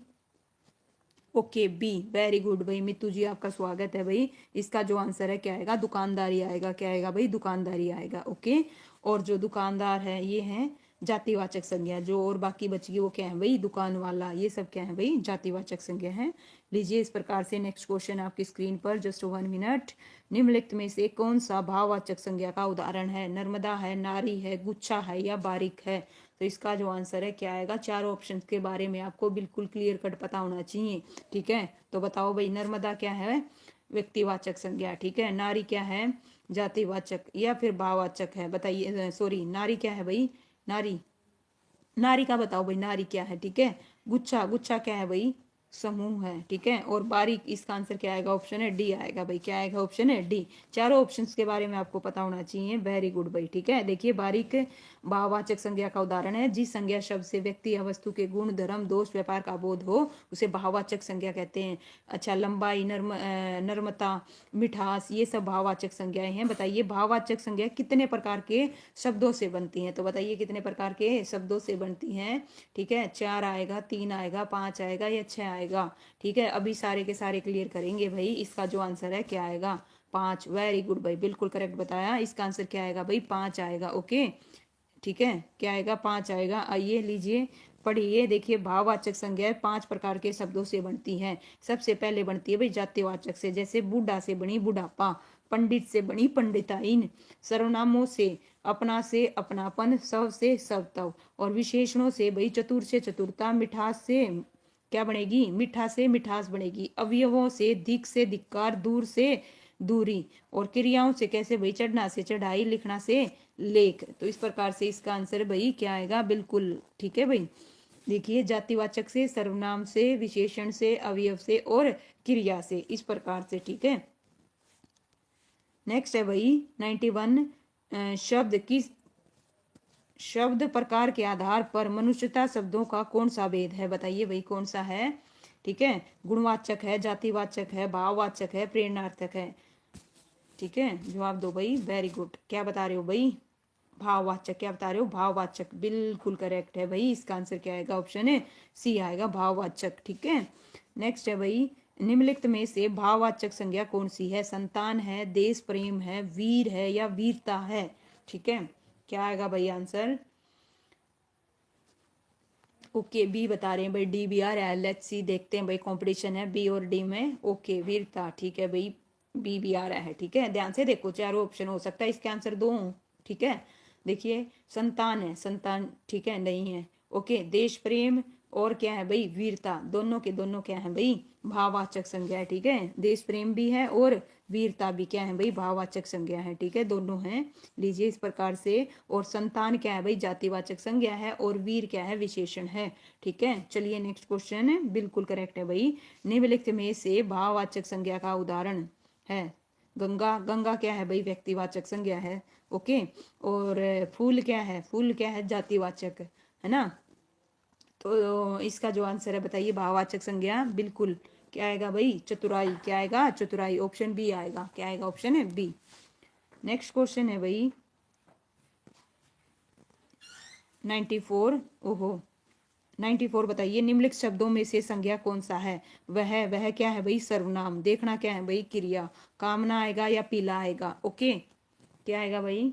ओके, बी, वेरी गुड भाई मित्तू जी, आपका स्वागत है भाई। इसका जो आंसर है क्या आएगा, दुकानदारी आएगा। क्या आएगा भाई, दुकानदारी आएगा। ओके, और जो दुकानदार है ये है जातिवाचक संज्ञा, जो और बाकी बची वो क्या है भाई, दुकान वाला, ये सब क्या है भाई, जातिवाचक संज्ञा है। लीजिए इस प्रकार से नेक्स्ट क्वेश्चन आपकी स्क्रीन पर, जस्ट 1 मिनट। निम्नलिखित में से कौन सा भाववाचक संज्ञा का उदाहरण है? नर्मदा है, नारी है, गुच्छा है या बारीक है? तो इसका जो आंसर है क्या आएगा, चारों ऑप्शन के बारे में आपको बिल्कुल क्लियर कट पता होना चाहिए। ठीक है, तो बताओ भाई, नर्मदा क्या है, व्यक्तिवाचक संज्ञा। ठीक है, नारी क्या है, जातिवाचक या फिर भाववाचक है, बताइए। सॉरी, नारी क्या है भाई, नारी, नारी का बताओ भाई, नारी क्या है। ठीक है, गुच्छा, गुच्छा क्या है भाई, समूह है। ठीक है, और बारीक, इसका आंसर क्या आएगा, ऑप्शन है डी आएगा भाई। क्या आएगा, ऑप्शन है डी। चारों ऑप्शंस के बारे में आपको पता होना चाहिए, वेरी गुड भाई। ठीक है, देखिए बारीक भाववाचक संज्ञा का उदाहरण है, जिस संज्ञा शब्द से व्यक्ति या वस्तु के गुण, धर्म, दोष, व्यापार का बोध हो उसे भाववाचक संज्ञा कहते हैं। अच्छा, लंबाई, नर्मता, मिठास, ये सब भाववाचक संज्ञाएं हैं। बताइए भाववाचक संज्ञा कितने प्रकार के शब्दों से बनती हैं? तो बताइए कितने प्रकार के शब्दों से बनती हैं। ठीक है, 4 आएगा, 3 आएगा, 5 आएगा या 6 आएगा? ठीक है, अभी सारे के सारे क्लियर करेंगे भाई। इसका जो आंसर है क्या आएगा, 5। वेरी गुड भाई, बिल्कुल करेक्ट बताया। इसका आंसर क्या आएगा भाई, 5 आएगा। ओके, ठीक है, क्या आएगा, 5 आएगा। आइए लीजिए पढ़िए, देखिए भाववाचक संज्ञा 5 प्रकार के शब्दों से बनती है। सबसे पहले बनती है भाई जातिवाचक से, जैसे बूढ़ा से बनी बुढ़ापा, पंडित से बनी पंडिताइन, सर्वनामों से अपना से अपनापन, सब से सबतव, और विशेषणों से भाई चतुर से चतुरता, मिठास से क्या बनेगी, मीठा से मिठास बनेगी, अवयवों से दिक से धिक्कार, दूर से दूरी, और क्रियाओं से कैसे भाई, चढ़ना से चढ़ाई, लिखना से लेख। तो इस प्रकार से इसका आंसर भाई क्या आएगा, बिल्कुल ठीक है भाई। देखिए जातिवाचक से, सर्वनाम से, विशेषण से, अवयव से और क्रिया से, इस प्रकार से। ठीक है, नेक्स्ट है भाई 91, शब्द की शब्द प्रकार के आधार पर मनुष्यता शब्दों का कौन सा भेद है? बताइए भाई कौन सा है। ठीक है, गुणवाचक है, जातिवाचक है, भाववाचक है, प्रेरणार्थक है? ठीक है, जवाब दो भाई, वेरी गुड। क्या बता रहे हो भाई, भाववाचक। क्या बता रहे हो, भाववाचक, बिल्कुल करेक्ट है भाई। इसका आंसर क्या आएगा, ऑप्शन है सी आएगा, भाववाचक। ठीक है, नेक्स्ट है भाई, निम्नलिखित में से भाववाचक संज्ञा कौन सी है? संतान है, देश प्रेम है, वीर है या वीरता है? ठीक है, क्या आएगा भाई आंसर? ओके, बी बता रहे हैं भाई, डी बी आ रहा है। लेट्स सी, देखते हैं भाई, कंपटीशन है बी और डी में। ओके, वीरता, ठीक है भाई, बी भी आ रहा है। ठीक है, ध्यान से देखो, चारों ऑप्शन हो सकता है इसके आंसर दो हों। ठीक है, देखिए संतान है, संतान ठीक है नहीं है। ओके, देश प्रेम, और क्या है भाई, वीरता, दोनों के दोनों क्या है भाई, भाववाचक संज्ञा है। ठीक है, देश प्रेम भी है और वीरता भी क्या है भाई, भाववाचक संज्ञा है। ठीक है, दोनों हैं, लीजिए इस प्रकार से। और संतान क्या है भाई, जातिवाचक संज्ञा है, और वीर क्या है, विशेषण है। ठीक है, चलिए नेक्स्ट क्वेश्चन है, बिल्कुल करेक्ट है भाई। निम्नलिखित में से भाववाचक संज्ञा का उदाहरण है। गंगा, गंगा क्या है भाई, व्यक्तिवाचक संज्ञा है। ओके, और फूल क्या है, फूल क्या है, जातिवाचक है ना। तो इसका जो आंसर है बताइए, भाववाचक संज्ञा, बिल्कुल क्या आएगा भाई, चतुराई। क्या आएगा, चतुराई, ऑप्शन बी आएगा। क्या आएगा, ऑप्शन है बी। नेक्स्ट क्वेश्चन है भाई 94। ओहो, 94 बताइए, निम्नलिखित शब्दों में से संज्ञा कौन सा है। वह क्या है भाई, सर्वनाम। देखना क्या है भाई, क्रिया। कामना आएगा या पीला आएगा। ओके, क्या आएगा भाई,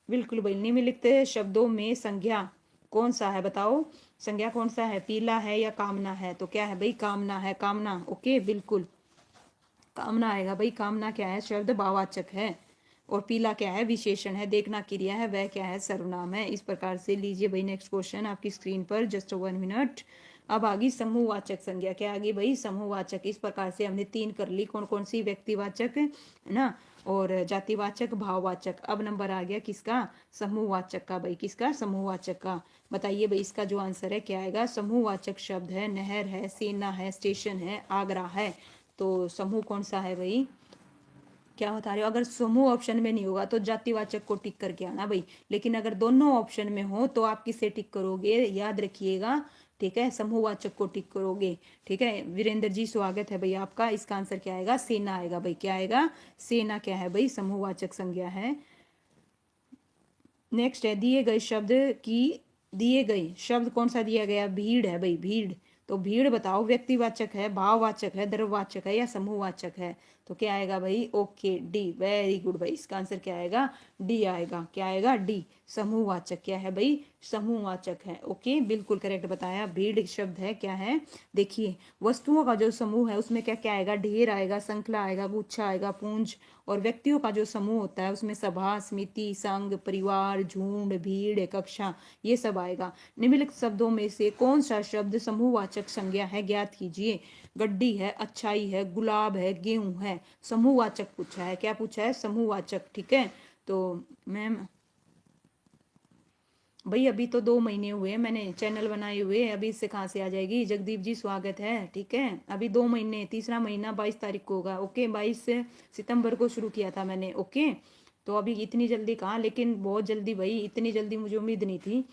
बिल्कुल भाई, निम्नलिखित शब्दों में संज्ञा कौन सा है, बताओ संज्ञा कौन सा है, पीला है या कामना है। तो क्या है भाई, कामना है, कामना। ओके, बिल्कुल कामना आएगा भाई। कामना क्या है, शब्द भाववाचक है, और पीला क्या है, विशेषण है। देखना क्रिया है, वह क्या है, सर्वनाम है। इस प्रकार से लीजिए भाई नेक्स्ट क्वेश्चन आपकी स्क्रीन पर, जस्ट 1 मिनट। अब आगी समूहवाचक संज्ञा। क्या आगी भाई, समूहवाचक। इस प्रकार से हमने 3 कर ली, कौन कौन सी, व्यक्तिवाचक है ना, और जातिवाचक, भाववाचक। अब नंबर आ गया किसका, समूहवाचक का भाई। किसका, समूहवाचक का। बताइए भाई इसका जो आंसर है क्या आएगा। समूहवाचक शब्द है, नहर है, सेना है, स्टेशन है, आगरा है। तो समूह कौन सा है भाई, क्या बता रहे हो। अगर समूह ऑप्शन में नहीं होगा तो जातिवाचक को टिक करके आना भाई, लेकिन अगर दोनों ऑप्शन में हो तो आप किसे टिक करोगे, याद रखिएगा। ठीक है, समूहवाचक को टिक करोगे। ठीक है, वीरेंद्र जी स्वागत है भाई आपका। इसका आंसर क्या आएगा, सेना आएगा भाई। क्या आएगा, सेना क्या है भाई, समूहवाचक संज्ञा है। नेक्स्ट है, दिए गए शब्द की, दिए गए शब्द कौन सा दिया गया, भीड़ है भाई, भीड़। तो भीड़ बताओ, व्यक्तिवाचक है, भाववाचक है, द्रव्यवाचक है, या समूहवाचक है। तो क्या आएगा भाई, ओके, डी, वेरी गुड भाई। इसका आंसर क्या आएगा, डी आएगा। क्या आएगा, डी, समूहवाचक। क्या है भाई, समूहवाचक है। ओके, बिल्कुल करेक्ट बताया। भीड़ शब्द है, क्या है, देखिए वस्तुओं का जो समूह है उसमें क्या क्या आएगा, ढेर आएगा, श्रृंखला आएगा, गुच्छा आएगा, पूंज। और व्यक्तियों का जो समूह होता है उसमें सभा, समिति, संघ, परिवार, झुंड, भीड़, कक्षा, ये सब आएगा। निम्नलिखित शब्दों में से कौन सा शब्द समूहवाचक संज्ञा है, ज्ञात कीजिए। गड्डी है, अच्छाई है, गुलाब है, गेहूं है। समूहवाचक पूछा है, क्या पूछा है, समूहवाचक। ठीक है, तो मैम भाई अभी तो 2 महीने हुए मैंने चैनल बनाए हुए, अभी इससे कहाँ से आ जाएगी। जगदीप जी स्वागत है। ठीक है, अभी 2 महीने, तीसरा महीना 22 तारीख को होगा। ओके, 22 सितंबर को शुरू किया था मैंने। ओके, तो अभी इतनी जल्दी कहाँ, लेकिन बहुत जल्दी भाई, इतनी जल्दी मुझे उम्मीद नहीं थी।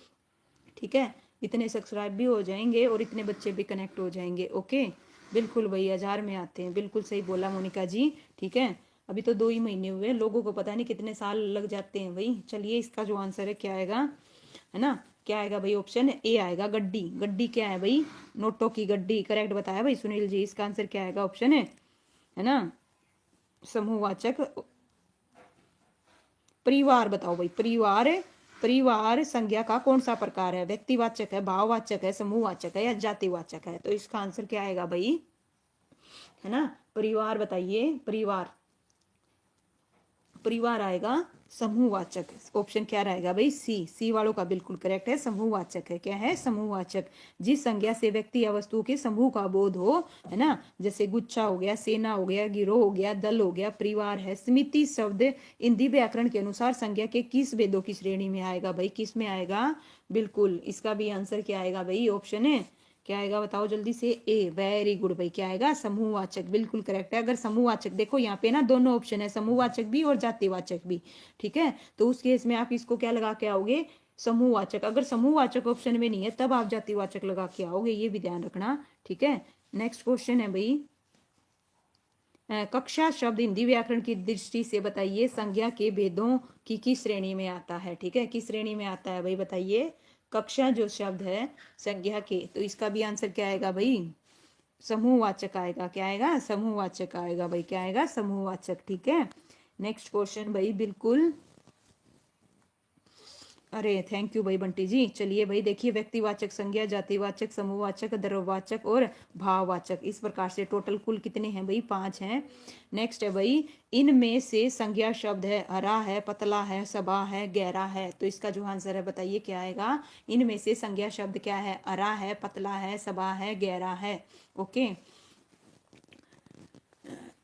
ठीक है, इतने सब्सक्राइब भी हो जाएंगे और इतने बच्चे भी कनेक्ट हो जाएंगे। ओके, बिल्कुल भाई, 1000 में आते हैं, बिल्कुल सही बोला मोनिका जी। ठीक है, अभी तो 2 ही महीने हुए, लोगों को पता नहीं कितने साल लग जाते हैं भाई। चलिए इसका जो आंसर है क्या आएगा, है ना, क्या आएगा भाई, ऑप्शन ए आएगा, गड्डी। गड्डी क्या है भाई, नोटों की गड्डी। करेक्ट बताया भाई सुनील जी। इसका आंसर क्या आएगा, ऑप्शन है ना, समूहवाचक। परिवार बताओ भाई, परिवार, परिवार संज्ञा का कौन सा प्रकार है, व्यक्तिवाचक है, भाववाचक है, समूहवाचक है, या जातिवाचक है। तो इसका आंसर क्या आएगा भाई, है ना, परिवार बताइए, परिवार, परिवार आएगा समूहवाचक। ऑप्शन क्या रहेगा भाई, सी, सी वालों का बिल्कुल करेक्ट है, समूहवाचक है। क्या है, समूहवाचक। जिस संज्ञा से व्यक्ति या वस्तु के समूह का बोध हो, है ना, जैसे गुच्छा हो गया, सेना हो गया, गिरोह हो गया, दल हो गया, परिवार है। समिति शब्द हिंदी व्याकरण के अनुसार संज्ञा के किस भेदों की श्रेणी में आएगा भाई, किस में आएगा, बिल्कुल इसका भी आंसर क्या आएगा भाई, ऑप्शन है, क्या आएगा बताओ जल्दी से, ए, वेरी गुड भाई। क्या आएगा, समूहवाचक, बिल्कुल करेक्ट है। अगर समूहवाचक, देखो यहाँ पे ना दोनों ऑप्शन है, समूहवाचक भी और जातिवाचक भी। ठीक है, तो उस केस में आप इसको क्या लगा के आओगे, समूहवाचक। अगर समूहवाचक ऑप्शन में नहीं है तब आप जातिवाचक लगा के आओगे, ये भी ध्यान रखना। ठीक है, नेक्स्ट क्वेश्चन है भाई, कक्षा शब्द हिंदी व्याकरण की दृष्टि से बताइए संज्ञा के भेदों की किस श्रेणी में आता है। ठीक है, किस श्रेणी में आता है भाई बताइए। कक्षा जो शब्द है संज्ञा के, तो इसका भी आंसर क्या आएगा भाई, समूहवाचक आएगा। क्या आएगा, समूहवाचक आएगा भाई। क्या आएगा, समूहवाचक। ठीक है, नेक्स्ट क्वेश्चन भाई, बिल्कुल अरे थैंक यू भाई बंटी जी। चलिए भाई देखिए, व्यक्तिवाचक संज्ञा, जातिवाचक, समूहवाचक, द्रव्यवाचक और भाववाचक, इस प्रकार से टोटल कुल कितने हैं भाई? 5 हैं। नेक्स्ट है भाई, इनमें से संज्ञा शब्द है हरा है, पतला है, सबा है, गहरा है। तो इसका जो आंसर है बताइए क्या आएगा? इनमें से संज्ञा शब्द क्या है? हरा है, पतला है, सबा है, गहरा है। ओके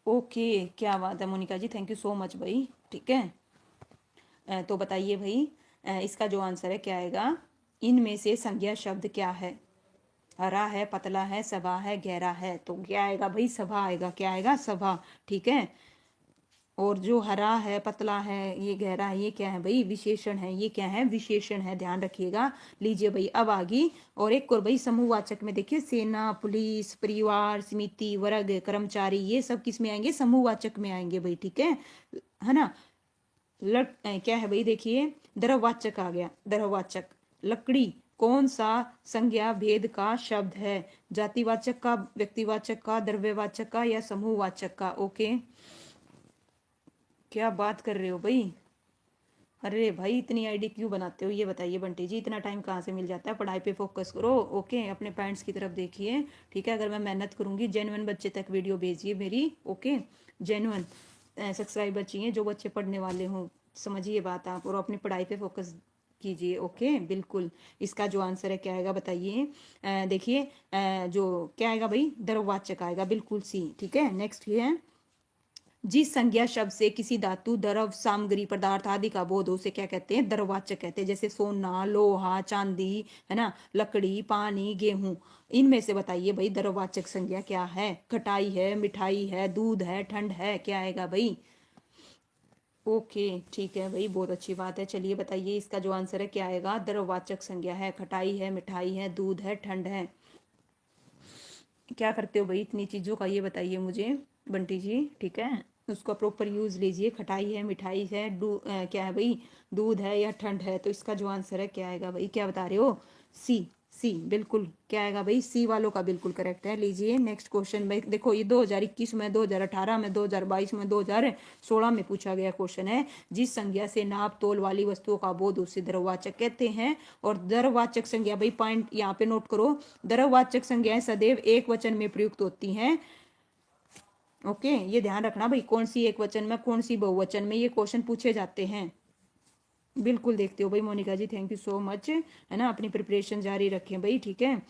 ओके, क्या बात है मोनिका जी, थैंक यू सो मच भाई। ठीक है, तो बताइए भाई, इसका जो आंसर है क्या आएगा? इनमें से संज्ञा शब्द क्या है? हरा है, पतला है, सभा है, गहरा है। तो क्या आएगा भाई? सभा आएगा। क्या आएगा? सभा। ठीक है, और जो हरा है, पतला है, ये गहरा है, ये क्या है भाई? विशेषण है। ये क्या है? विशेषण है, ध्यान रखिएगा। लीजिए भाई अब आगे और एक और भाई, समूहवाचक में देखिए, सेना, पुलिस, परिवार, समिति, वर्ग, कर्मचारी, ये सब किस में आएंगे? समूहवाचक में आएंगे भाई। ठीक है ना? क्या है भाई? देखिए, द्रववाचक आ गया। द्रववाचक, लकड़ी कौन सा संज्ञा भेद का शब्द है? जातिवाचक का, व्यक्तिवाचक का, द्रव्यवाचक का, या समूहवाचक का? ओके, क्या बात कर रहे हो भाई? अरे भाई इतनी आईडी क्यों बनाते हो, ये बताइए बंटी जी। इतना टाइम कहाँ से मिल जाता है? पढ़ाई पे फोकस करो। ओके, अपने पैरेंट्स की तरफ देखिए। ठीक है, अगर मैं मेहनत करूंगी, जेन्युइन बच्चे तक वीडियो भेजिए मेरी। ओके, जेन्युइन सब्सक्राइबर चाहिए, जो बच्चे पढ़ने वाले हों। समझिए बात आप, और अपनी पढ़ाई पे फोकस कीजिए। ओके, बिल्कुल। इसका जो आंसर है क्या आएगा बताइए? देखिए, जो क्या आएगा भाई? द्रववाचक आएगा, बिल्कुल सी। ठीक है, नेक्स्ट ये है, जिस संज्ञा शब्द से किसी धातु, द्रव, सामग्री, पदार्थ आदि का बोध हो, उसे क्या कहते हैं? द्रववाचक कहते हैं। जैसे सोना, लोहा, चांदी, है ना, लकड़ी, पानी, गेहूं। इनमें से बताइए भाई, द्रववाचक संज्ञा क्या है? खटाई है, मिठाई है, दूध है, ठंड है। क्या आएगा भाई? ओके, ठीक है भाई, बहुत अच्छी बात है। चलिए बताइए, इसका जो आंसर है क्या आएगा? द्रववाचक संज्ञा है, खटाई है, मिठाई है, दूध है, ठंड है। क्या करते हो भाई इतनी चीज़ों का, ये बताइए मुझे बंटी जी। ठीक है, उसका प्रॉपर यूज लीजिए। खटाई है, मिठाई है, क्या है भाई? दूध है या ठंड है? तो इसका जो आंसर है क्या आएगा भाई? क्या बता रहे हो? सी। सी, बिल्कुल। क्या आएगा भाई? सी वालों का बिल्कुल करेक्ट है। लीजिए नेक्स्ट क्वेश्चन में, देखो ये 2021 में, 2018 में, 2022 में, 2016 में पूछा गया क्वेश्चन है। जिस संज्ञा से नाप तोल वाली वस्तुओं का बोध, उसे द्रववाचक कहते हैं। और द्रववाचक संज्ञा भाई, पॉइंट यहाँ पे नोट करो, द्रववाचक संज्ञाएं सदैव एक वचन में प्रयुक्त होती हैं। ओके, ये ध्यान रखना भाई, कौन सी एक वचन में, कौन सी बहुवचन में, ये क्वेश्चन पूछे जाते हैं। बिल्कुल देखते हो भाई मोनिका जी, थैंक यू सो मच। है ना, अपनी प्रिपरेशन जारी रखें भाई। ठीक है,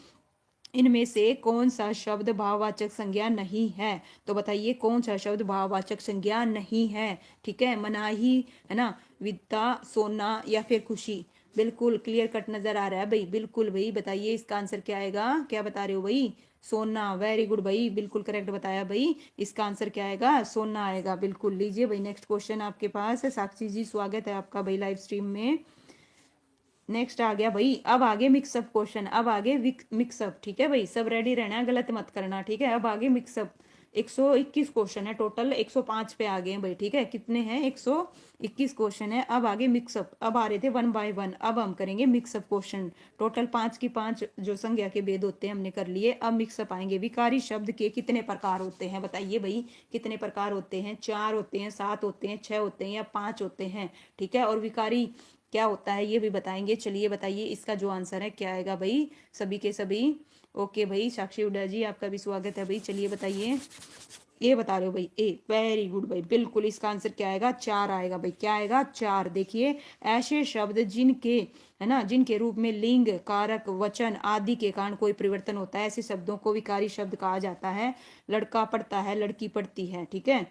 इनमें से कौन सा शब्द भाववाचक संज्ञा नहीं है? तो बताइए कौन सा शब्द भाववाचक संज्ञा नहीं है? ठीक है, मनाही, है ना, विद्या, सोना, या फिर खुशी। बिल्कुल क्लियर कट नजर आ रहा है भाई। बिल्कुल भाई, बताइए इसका आंसर क्या आएगा? क्या बता रहे हो भाई? सोना। वेरी गुड भाई, बिल्कुल करेक्ट बताया भाई। इसका आंसर क्या आएगा? सोना आएगा, बिल्कुल। लीजिए भाई नेक्स्ट क्वेश्चन आपके पास है। साक्षी जी स्वागत है आपका भाई लाइव स्ट्रीम में। नेक्स्ट आ गया भाई, अब आगे मिक्सअप क्वेश्चन, अब आगे मिक्सअप। ठीक है भाई, सब रेडी रहना है, गलत मत करना। ठीक है, अब आगे मिक्सअप। 121 क्वेश्चन है टोटल, 105 पे आ गए हैं भाई। ठीक है, कितने हैं? 121 क्वेश्चन है। अब आगे मिक्सअप, अब आ रहे थे वन बाय वन, अब हम करेंगे मिक्सअप क्वेश्चन। टोटल 5 की 5 जो संज्ञा के भेद होते हैं हमने कर लिए। अब मिक्सअप आएंगे। विकारी शब्द के कितने प्रकार होते हैं? बताइए भाई, कितने प्रकार होते हैं? 4 होते हैं, 7 होते हैं, 6 होते हैं, या 5 होते हैं? ठीक है, और विकारी क्या होता है ये भी बताएंगे। चलिए बताइए, इसका जो आंसर है क्या आएगा भाई? सभी के सभी। ओके भाई, साक्षी उड्डा जी आपका भी स्वागत है भाई। चलिए बताइए, ये बता रहे हो भाई? ए, वेरी गुड भाई, बिल्कुल। इसका आंसर क्या आएगा? 4 आएगा भाई। क्या आएगा? 4। देखिए, ऐसे शब्द जिनके, है ना, जिनके रूप में लिंग, कारक, वचन आदि के कारण कोई परिवर्तन होता है, ऐसे शब्दों को विकारी शब्द कहा जाता है। लड़का पढ़ता है, लड़की पढ़ती है। ठीक है,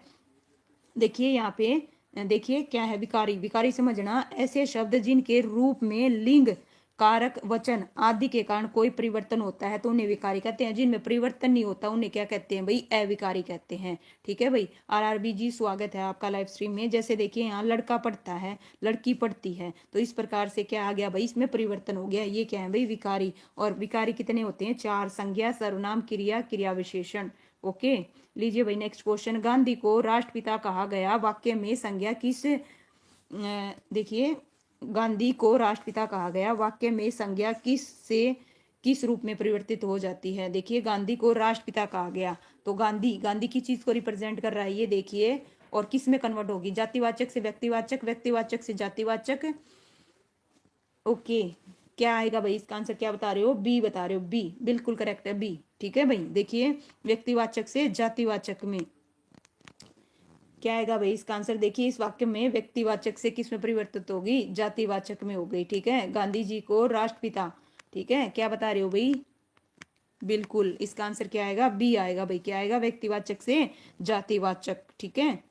देखिए यहाँ पे, देखिए क्या है विकारी। विकारी समझना, ऐसे शब्द जिनके रूप में लिंग, कारक, वचन आदि के कारण कोई परिवर्तन होता है तो उन्हें विकारी कहते हैं। जिनमें परिवर्तन नहीं होता उन्हें क्या कहते हैं भाई? अविकारी कहते हैं। ठीक है भाई, आरआरबी जी स्वागत है आपका लाइव स्ट्रीम में। जैसे देखिए यहाँ, लड़का पढ़ता है, लड़की पढ़ती है, तो इस प्रकार से क्या आ गया भाई? इसमें परिवर्तन हो गया। ये क्या है भाई? विकारी। और विकारी कितने होते हैं? 4। संज्ञा, सर्वनाम, क्रिया, क्रिया विशेषण। ओके, लीजिए भाई नेक्स्ट क्वेश्चन। गांधी को राष्ट्रपिता कहा गया, वाक्य में संज्ञा किस, देखिए, गांधी को राष्ट्रपिता कहा गया, वाक्य में संज्ञा किस से किस रूप में परिवर्तित हो जाती है? देखिए, गांधी को राष्ट्रपिता कहा गया, तो गांधी, गांधी की चीज को रिप्रेजेंट कर रहा है ये देखिए। और किस में कन्वर्ट होगी? जातिवाचक से व्यक्तिवाचक, व्यक्तिवाचक से जातिवाचक, ओके, क्या आएगा भाई इसका आंसर? क्या बता रहे हो? बी बता रहे हो, बी बिल्कुल करेक्ट है, बी। ठीक है भाई, देखिए व्यक्तिवाचक से जातिवाचक में क्या आएगा भाई इसका आंसर? देखिए इस वाक्य में व्यक्तिवाचक से किस में परिवर्तित होगी? जातिवाचक में हो गई। ठीक है, गांधी जी को राष्ट्रपिता, ठीक है, क्या बता रहे हो भाई? बिल्कुल, इसका आंसर क्या आएगा? बी आएगा भाई। क्या आएगा? व्यक्तिवाचक से जातिवाचक। ठीक है,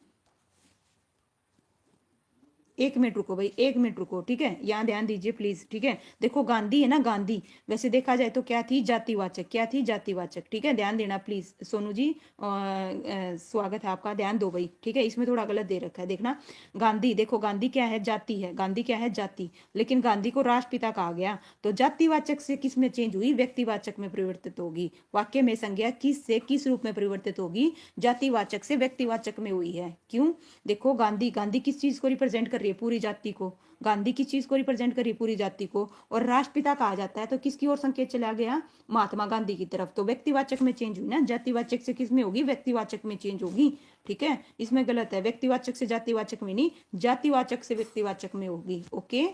एक मिनट रुको भाई, एक मिनट रुको। ठीक है, यहाँ ध्यान दीजिए प्लीज। ठीक है, देखो गांधी है ना, गांधी वैसे देखा जाए तो क्या थी? जातिवाचक। क्या थी? जातिवाचक। ठीक है, ध्यान देना प्लीज सोनू जी। स्वागत है आपका, ध्यान दो भाई। ठीक है, इसमें थोड़ा गलत दे रखा है, देखना। गांधी, देखो गांधी क्या है? जाति है। गांधी क्या है? जाति। लेकिन गांधी को राष्ट्रपिता कहा गया, तो जातिवाचक से किस में चेंज हुई? व्यक्तिवाचक में परिवर्तित होगी। वाक्य में संज्ञा किस से किस रूप में परिवर्तित होगी? जातिवाचक से व्यक्तिवाचक में हुई है। क्यों? देखो गांधी, गांधी किस चीज को रिप्रेजेंट कर रही है? पूरी जाति को। गांधी किस चीज को रिप्रेजेंट कर रही है? पूरी जाति को। और राष्ट्रपिता कहा जाता है तो किसकी ओर संकेत चला गया? महात्मा गांधी की तरफ। तो व्यक्तिवाचक में चेंज हुई ना, जातिवाचक से किस में होगी? व्यक्तिवाचक में चेंज होगी। ठीक है, इसमें गलत है, व्यक्तिवाचक से जातिवाचक में नहीं, जातिवाचक से व्यक्तिवाचक में होगी। ओके,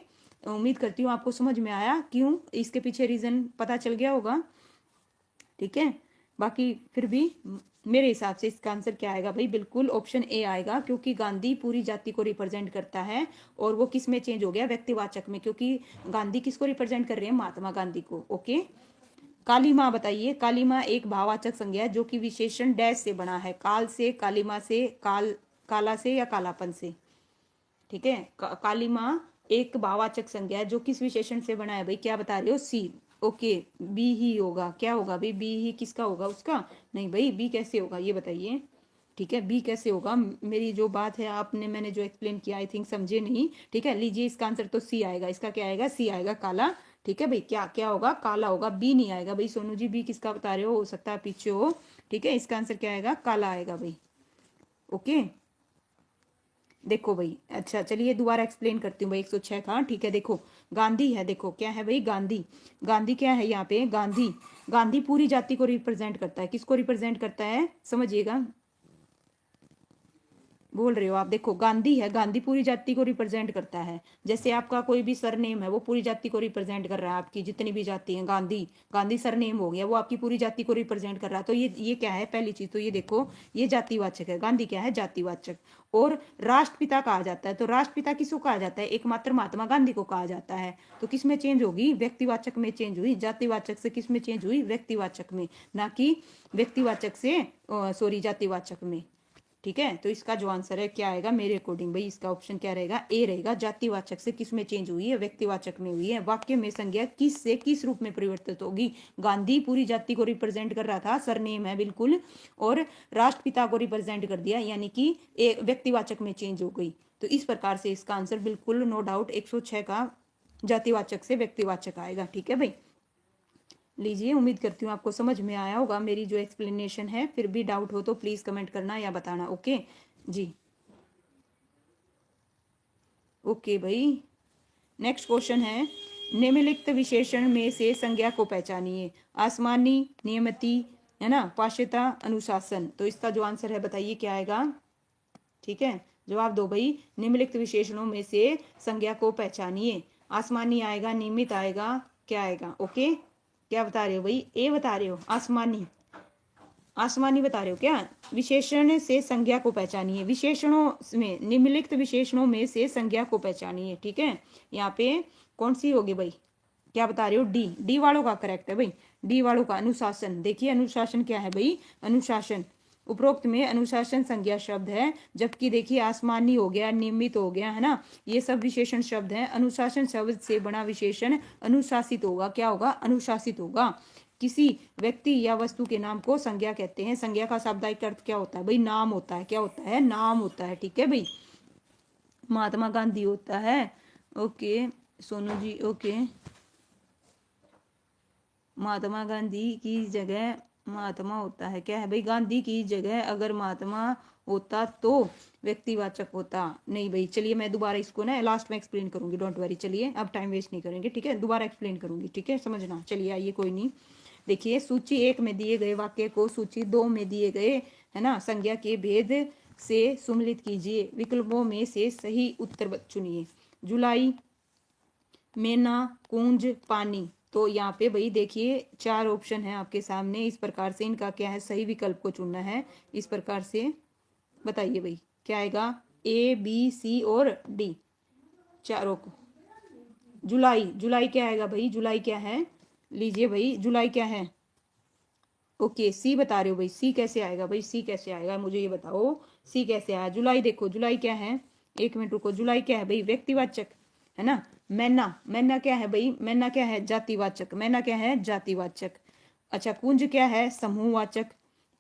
उम्मीद करती हूँ आपको समझ में आया, क्यों इसके पीछे रीजन पता चल गया होगा। ठीक है, बाकी फिर भी मेरे हिसाब से इसका आंसर क्या आएगा भाई? बिल्कुल ऑप्शन ए आएगा, क्योंकि गांधी पूरी जाति को रिप्रेजेंट करता है और वो किस में चेंज हो गया? व्यक्तिवाचक में, क्योंकि गांधी किसको रिप्रेजेंट कर रहे हैं? महात्मा गांधी को। ओके, काली माँ बताइए। काली माँ एक भाववाचक संज्ञा है जो कि विशेषण डैश से बना है, काल से, काली माँ से, काला से या कालापन से। ठीक है, काली माँ एक भाववाचक संज्ञा है जो किस विशेषण से बना है भाई? क्या बता रहे हो? सी। ओके, बी ही होगा। क्या होगा भाई? बी ही किसका होगा? उसका नहीं भाई, बी कैसे होगा ये बताइए। ठीक है, बी कैसे होगा? मेरी जो बात है आपने, मैंने जो एक्सप्लेन किया, आई थिंक समझे नहीं। ठीक है, लीजिए इसका आंसर तो सी आएगा। इसका क्या आएगा? सी आएगा, काला। ठीक है भाई, क्या क्या होगा? काला होगा, बी नहीं आएगा भाई। सोनू जी बी किसका बता रहे हो सकता है पीछे हो। ठीक है, इसका आंसर क्या आएगा? काला आएगा भाई। ओके, देखो भाई, अच्छा चलिए दोबारा एक्सप्लेन करती हूँ भाई 106 का। ठीक है, देखो गांधी है, देखो क्या है भाई? गांधी। गांधी क्या है यहाँ पे? गांधी, गांधी पूरी जाति को रिप्रेजेंट करता है। किसको रिप्रेजेंट करता है? समझिएगा, बोल रहे हो आप। देखो गांधी है, गांधी पूरी जाति को रिप्रेजेंट करता है। जैसे आपका कोई भी सरनेम है, वो पूरी जाति को रिप्रेजेंट कर रहा है। आपकी जितनी भी जाति है, गांधी, गांधी सरनेम हो गया, वो आपकी पूरी जाति को रिप्रेजेंट कर रहा है। तो ये क्या है? पहली चीज तो ये देखो, ये जातिवाचक है। गांधी क्या है? जातिवाचक। और राष्ट्रपिता कहा जाता है, तो राष्ट्रपिता किसको कहा जाता है? एकमात्र महात्मा गांधी को कहा जाता है। तो किस में चेंज होगी? व्यक्तिवाचक में चेंज हुई। जातिवाचक से किस में चेंज हुई? व्यक्तिवाचक में, ना कि व्यक्तिवाचक से सॉरी जातिवाचक में। ठीक है, तो इसका जो आंसर है क्या आएगा मेरे अकॉर्डिंग भाई? इसका ऑप्शन क्या रहेगा? ए रहेगा। जातिवाचक से किस में चेंज हुई है? व्यक्तिवाचक में हुई है। वाक्य में संज्ञा किस से किस रूप में परिवर्तित होगी? गांधी पूरी जाति को रिप्रेजेंट कर रहा था, सरनेम है बिल्कुल, और राष्ट्रपिता को रिप्रेजेंट कर दिया, यानी कि व्यक्तिवाचक में चेंज हो गई। तो इस प्रकार से इसका आंसर बिल्कुल नो डाउट 106 का जातिवाचक से व्यक्तिवाचक आएगा। ठीक है भाई, लीजिए, उम्मीद करती हूँ आपको समझ में आया होगा मेरी जो एक्सप्लेनेशन है। फिर भी डाउट हो तो प्लीज कमेंट करना या बताना। ओके जी, ओके भाई। नेक्स्ट क्वेश्चन है, निम्नलिखित विशेषण में से संज्ञा को पहचानिए। आसमानी, नियमति, है ना, पाश्चात्य, अनुशासन। तो इसका जो आंसर है बताइए क्या आएगा? ठीक है, जवाब दो भाई। निम्नलिखित विशेषणों में से संज्ञा को पहचानिए। आसमानी आएगा, नियमित आएगा, क्या आएगा? ओके, क्या बता रहे हो भाई? ए बता रहे हो, आसमानी। आसमानी बता रहे हो क्या? विशेषण से संज्ञा को पहचानिए। विशेषणों में, निम्नलिखित विशेषणों में से संज्ञा को पहचानिए। ठीक है, यहाँ पे कौन सी होगी भाई? क्या बता रहे हो? डी। डी वालों का करेक्ट है भाई, डी वालों का। अनुशासन, देखिए अनुशासन क्या है भाई? अनुशासन, उपरोक्त में अनुशासन संज्ञा शब्द है, जबकि देखिए आसमानी हो गया, नियमित हो गया, है ना, ये सब विशेषण शब्द हैं। अनुशासन शब्द से बना विशेषण अनुशासित होगा। क्या होगा? अनुशासित होगा। किसी व्यक्ति या वस्तु के नाम को संज्ञा कहते हैं। संज्ञा का शाब्दिक अर्थ क्या होता है भाई? नाम होता है। क्या होता है? नाम होता है। ठीक है भाई, महात्मा गांधी होता है। ओके सोनू जी, ओके, महात्मा गांधी की जगह महात्मा होता है। क्या है भाई? गांधी की जगह अगर महात्मा होता तो व्यक्तिवाचक होता। नहीं भाई, चलिए मैं दोबारा इसको ना लास्ट में एक्सप्लेन करूंगी, डोंट वरी। चलिए अब टाइम वेस्ट नहीं करेंगे। ठीक है, दोबारा एक्सप्लेन करूंगी। ठीक है, समझना। चलिए आइए, कोई नहीं। देखिए, सूची 1 में दिए गए वाक्य को सूची 2 में दिए गए, है ना, संज्ञा के भेद से सम्मिलित कीजिए। विकल्पों में से सही उत्तर चुनिए। जुलाई, मेना, कुंज, पानी। तो यहाँ पे भाई देखिए 4 ऑप्शन है आपके सामने, इस प्रकार से इनका क्या है, सही विकल्प को चुनना है। इस प्रकार से बताइए भाई क्या आएगा, ए बी सी और डी चारों को। जुलाई, जुलाई क्या आएगा भाई, जुलाई क्या है, लीजिए भाई जुलाई क्या है। ओके सी बता रहे हो भाई, सी कैसे आएगा भाई, सी कैसे आएगा मुझे ये बताओ, सी कैसे आया। जुलाई देखो, जुलाई क्या है, एक मिनट रुको, जुलाई क्या है भाई, व्यक्तिवाचक है ना। मैना, मैना क्या है भाई, मैना क्या है, जातिवाचक, मैना क्या है, जातिवाचक। अच्छा कुंज क्या है, समूहवाचक।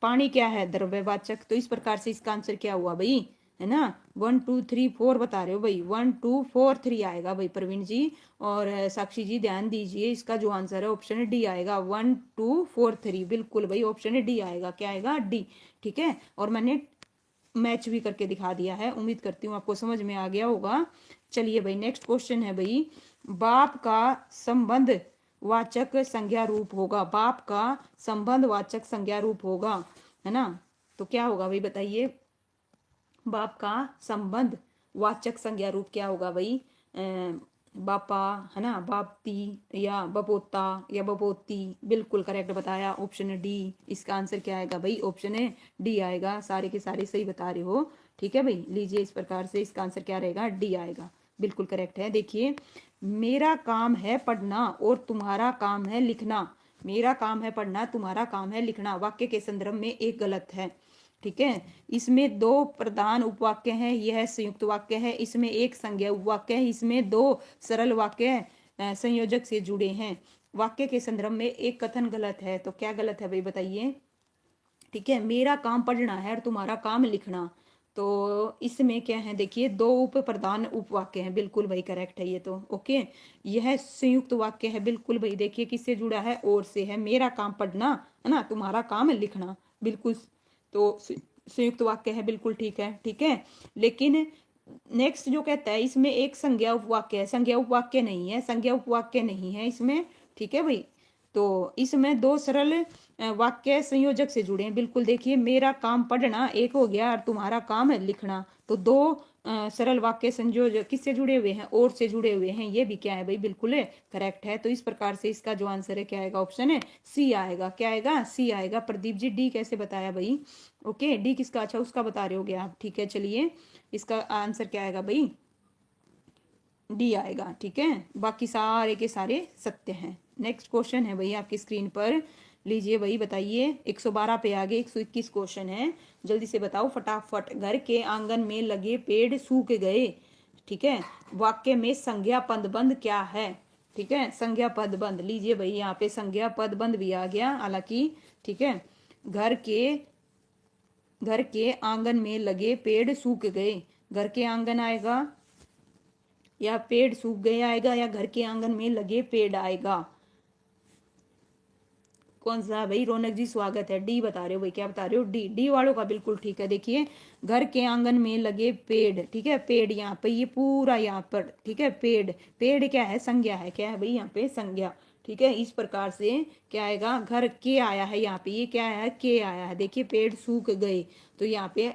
पानी क्या है, द्रव्यवाचक। तो इस प्रकार से इसका आंसर क्या हुआ भाई, है ना। 1 2 3 4 बता रहे हो भाई, 1 2 4 3 आएगा भाई प्रवीण जी। और साक्षी जी ध्यान दीजिए, इसका जो आंसर है ऑप्शन डी आएगा, 1 2 4 3 बिल्कुल भाई ऑप्शन डी आएगा, क्या आएगा, डी। ठीक है, और मैंने मैच भी करके दिखा दिया है, उम्मीद करती हूँ आपको समझ में आ गया होगा। चलिए भाई नेक्स्ट क्वेश्चन है भाई, बाप का संबंध वाचक संज्ञा रूप होगा, बाप का संबंध वाचक संज्ञा रूप होगा, है ना। तो क्या होगा भाई बताइए, बाप का संबंध वाचक संज्ञा रूप क्या होगा भाई, बापा, है ना, बापती या बपोता या बपोती, बिल्कुल करेक्ट बताया, ऑप्शन डी इसका आंसर क्या आएगा भाई, ऑप्शन है डी आएगा, सारे के सारे सही बता रहे हो। ठीक है भाई, लीजिए इस प्रकार से इसका आंसर क्या रहेगा, डी आएगा, बिल्कुल करेक्ट है। देखिए, मेरा काम है पढ़ना और तुम्हारा काम है लिखना, मेरा काम है पढ़ना, तुम्हारा काम है लिखना, वाक्य के संदर्भ में एक गलत है। ठीक है, इसमें 2 प्रधान उपवाक्य हैं, यह संयुक्त वाक्य है, इसमें एक संज्ञा उपवाक्य है, इसमें 2 सरल वाक्य संयोजक से जुड़े हैं। वाक्य के संदर्भ में एक कथन गलत है, तो क्या गलत है भाई बताइए। ठीक है, मेरा काम पढ़ना है और तुम्हारा काम लिखना, तो इसमें क्या है देखिए, 2 उप प्रधान उपवाक्य हैं, बिल्कुल भाई करेक्ट है ये तो। ओके, यह संयुक्त वाक्य है, बिल्कुल भाई देखिए किससे जुड़ा है, और से है, मेरा काम पढ़ना है ना, तुम्हारा काम लिखना, बिल्कुल। तो संयुक्त वाक्य है, बिल्कुल ठीक है। ठीक है, लेकिन नेक्स्ट जो कहता है इसमें एक संज्ञा उपवाक्य है, संज्ञा उपवाक्य नहीं है, संज्ञा उपवाक्य नहीं है इसमें। ठीक है भाई, तो इसमें 2 सरल वाक्य संयोजक से जुड़े हैं, बिल्कुल देखिए, मेरा काम पढ़ना एक हो गया और तुम्हारा काम है लिखना, तो 2 सरल वाक्य संयोजक किससे जुड़े हुए हैं, और से जुड़े हुए हैं, ये भी क्या है भाई, बिल्कुल करेक्ट है। तो इस प्रकार से इसका जो आंसर है क्या आएगा, ऑप्शन है सी आएगा, क्या आएगा, सी आएगा। प्रदीप जी डी कैसे बताया भाई, ओके डी किसका, अच्छा उसका बता रहे हो गया आप, ठीक है। चलिए इसका आंसर क्या आएगा भाई, डी आएगा। ठीक है, बाकी सारे के सारे सत्य हैं। नेक्स्ट क्वेश्चन है भाई आपकी स्क्रीन पर, लीजिए भाई बताइए, 112 पे आगे 121 क्वेश्चन है, जल्दी से बताओ फटाफट। घर के आंगन में लगे पेड़ सूख गए। ठीक है, वाक्य में संज्ञा पदबंध क्या है। ठीक है, संज्ञा पदबंध, लीजिए भाई यहाँ पे संज्ञा पदबंध भी आ गया हालांकि। ठीक है, घर के आंगन में लगे पेड़ सूख गए, घर के आंगन आएगा या पेड़ सूख गए आएगा, या घर के आंगन में लगे पेड़ आएगा, कौन सा भाई। रौनक जी स्वागत है, डी बता रहे हो भाई, क्या बता रहे हो, डी, डी वालों का बिल्कुल ठीक है। देखिए, घर के आंगन में लगे पेड़, ठीक है, पेड़ यहाँ पे ये पूरा यहाँ पर, ठीक है, पेड़, पेड़ क्या है, संज्ञा है, क्या है भाई यहाँ पे, संज्ञा। ठीक है, इस प्रकार से क्या आएगा, घर के आया है यहाँ पे, ये क्या है, के आया है, देखिए पेड़ सूख गए, तो यहाँ पे,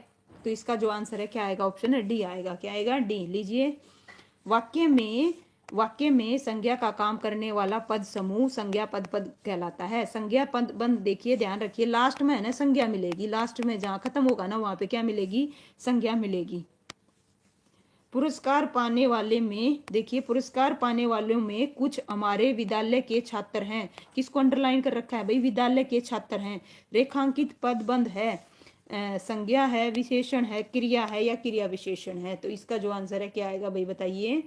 तो इसका जो आंसर है क्या आएगा, ऑप्शन है डी आएगा, क्या आएगा, डी। लीजिए, वाक्य में संज्ञा का काम करने वाला पद समूह संज्ञा पद कहलाता है। संज्ञा पद बंद, देखिए ध्यान रखिए, लास्ट में है ना संज्ञा मिलेगी, लास्ट में जहां खत्म होगा ना वहां पे क्या मिलेगी, संज्ञा मिलेगी। पुरस्कार पाने वाले में, देखिए पुरस्कार पाने वालों में कुछ हमारे विद्यालय के छात्र हैं, किसको अंडरलाइन कर रखा है भाई, विद्यालय के छात्र हैं। रेखांकित पद बंद है, संज्ञा है, विशेषण है, क्रिया है या क्रिया विशेषण है, तो इसका जो आंसर है क्या आएगा भाई बताइए,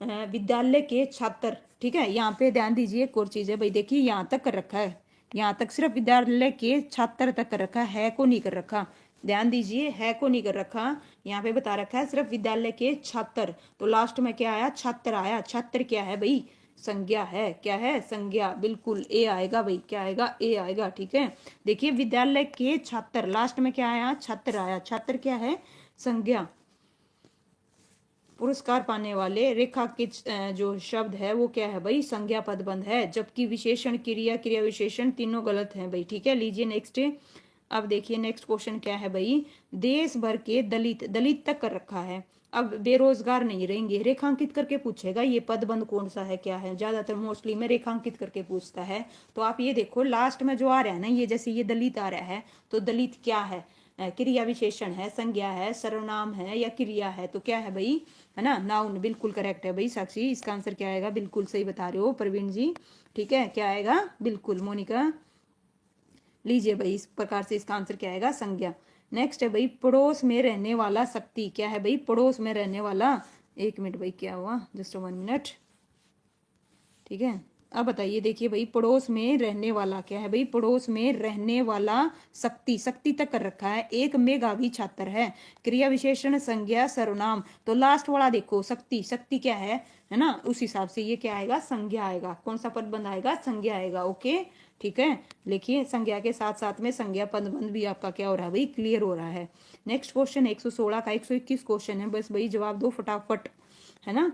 विद्यालय के छात्र। ठीक है, यहाँ पे ध्यान दीजिए, एक और चीज है भाई, देखिए यहाँ तक कर रखा है, यहाँ तक सिर्फ विद्यालय के छात्र तक कर रखा है को नहीं कर रखा, ध्यान दीजिए, है को नहीं कर रखा, यहाँ पे बता रखा है सिर्फ विद्यालय के छात्र, तो लास्ट में क्या आया, छात्र आया, छात्र क्या है भाई, संज्ञा है, क्या है, संज्ञा, बिल्कुल ए आएगा भाई, क्या आएगा, ए आएगा। ठीक है, देखिए विद्यालय के छात्र, लास्ट में क्या आया, छात्र आया, छात्र क्या है, संज्ञा। पुरस्कार पाने वाले रेखा के जो शब्द है वो क्या है भाई, संज्ञा पदबंध है, जबकि विशेषण, क्रिया, क्रिया विशेषण तीनों गलत हैं भाई। ठीक है, लीजिए नेक्स्ट, अब देखिए नेक्स्ट क्वेश्चन क्या है भाई, देश भर के दलित, दलित तक कर रखा है, अब बेरोजगार नहीं रहेंगे, रेखांकित करके पूछेगा ये पद बंद कौन सा है, क्या है, ज्यादातर मोस्टली में रेखांकित करके पूछता है। तो आप ये देखो लास्ट में जो आ रहा है ना, ये जैसे ये दलित आ रहा है, तो दलित क्या है, क्रिया विशेषण है, संज्ञा है, सर्वनाम है या क्रिया है, तो क्या है भाई, है ना, नाउन। बिल्कुल करेक्ट है भाई साक्षी, इसका आंसर क्या आएगा, बिल्कुल सही बता रहे हो प्रवीण जी। ठीक है, क्या आएगा, बिल्कुल मोनिका, लीजिए भाई इस प्रकार से इसका आंसर क्या आएगा, संज्ञा। नेक्स्ट है भाई पड़ोस में रहने वाला शक्ति, क्या है भाई, पड़ोस में रहने वाला, एक मिनट भाई क्या हुआ, जस्ट 1 मिनट। ठीक है, अब बताइए, देखिए भाई पड़ोस में रहने वाला क्या है भाई, पड़ोस में रहने वाला शक्ति, शक्ति तक कर रखा है, एक मेधावी छात्र है, क्रिया विशेषण संज्ञा सर्वनाम, तो लास्ट वाला देखो शक्ति, शक्ति क्या है ना, उस हिसाब से ये क्या आएगा, संज्ञा आएगा, कौन सा पद बंद आएगा, संज्ञा आएगा। ओके ठीक है, लिखिए संज्ञा के साथ साथ में संज्ञा पद बंद भी आपका क्या हो रहा है भाई, क्लियर हो रहा है। नेक्स्ट क्वेश्चन 116 का 121 क्वेश्चन है, बस भाई जवाब दो फटाफट, है ना।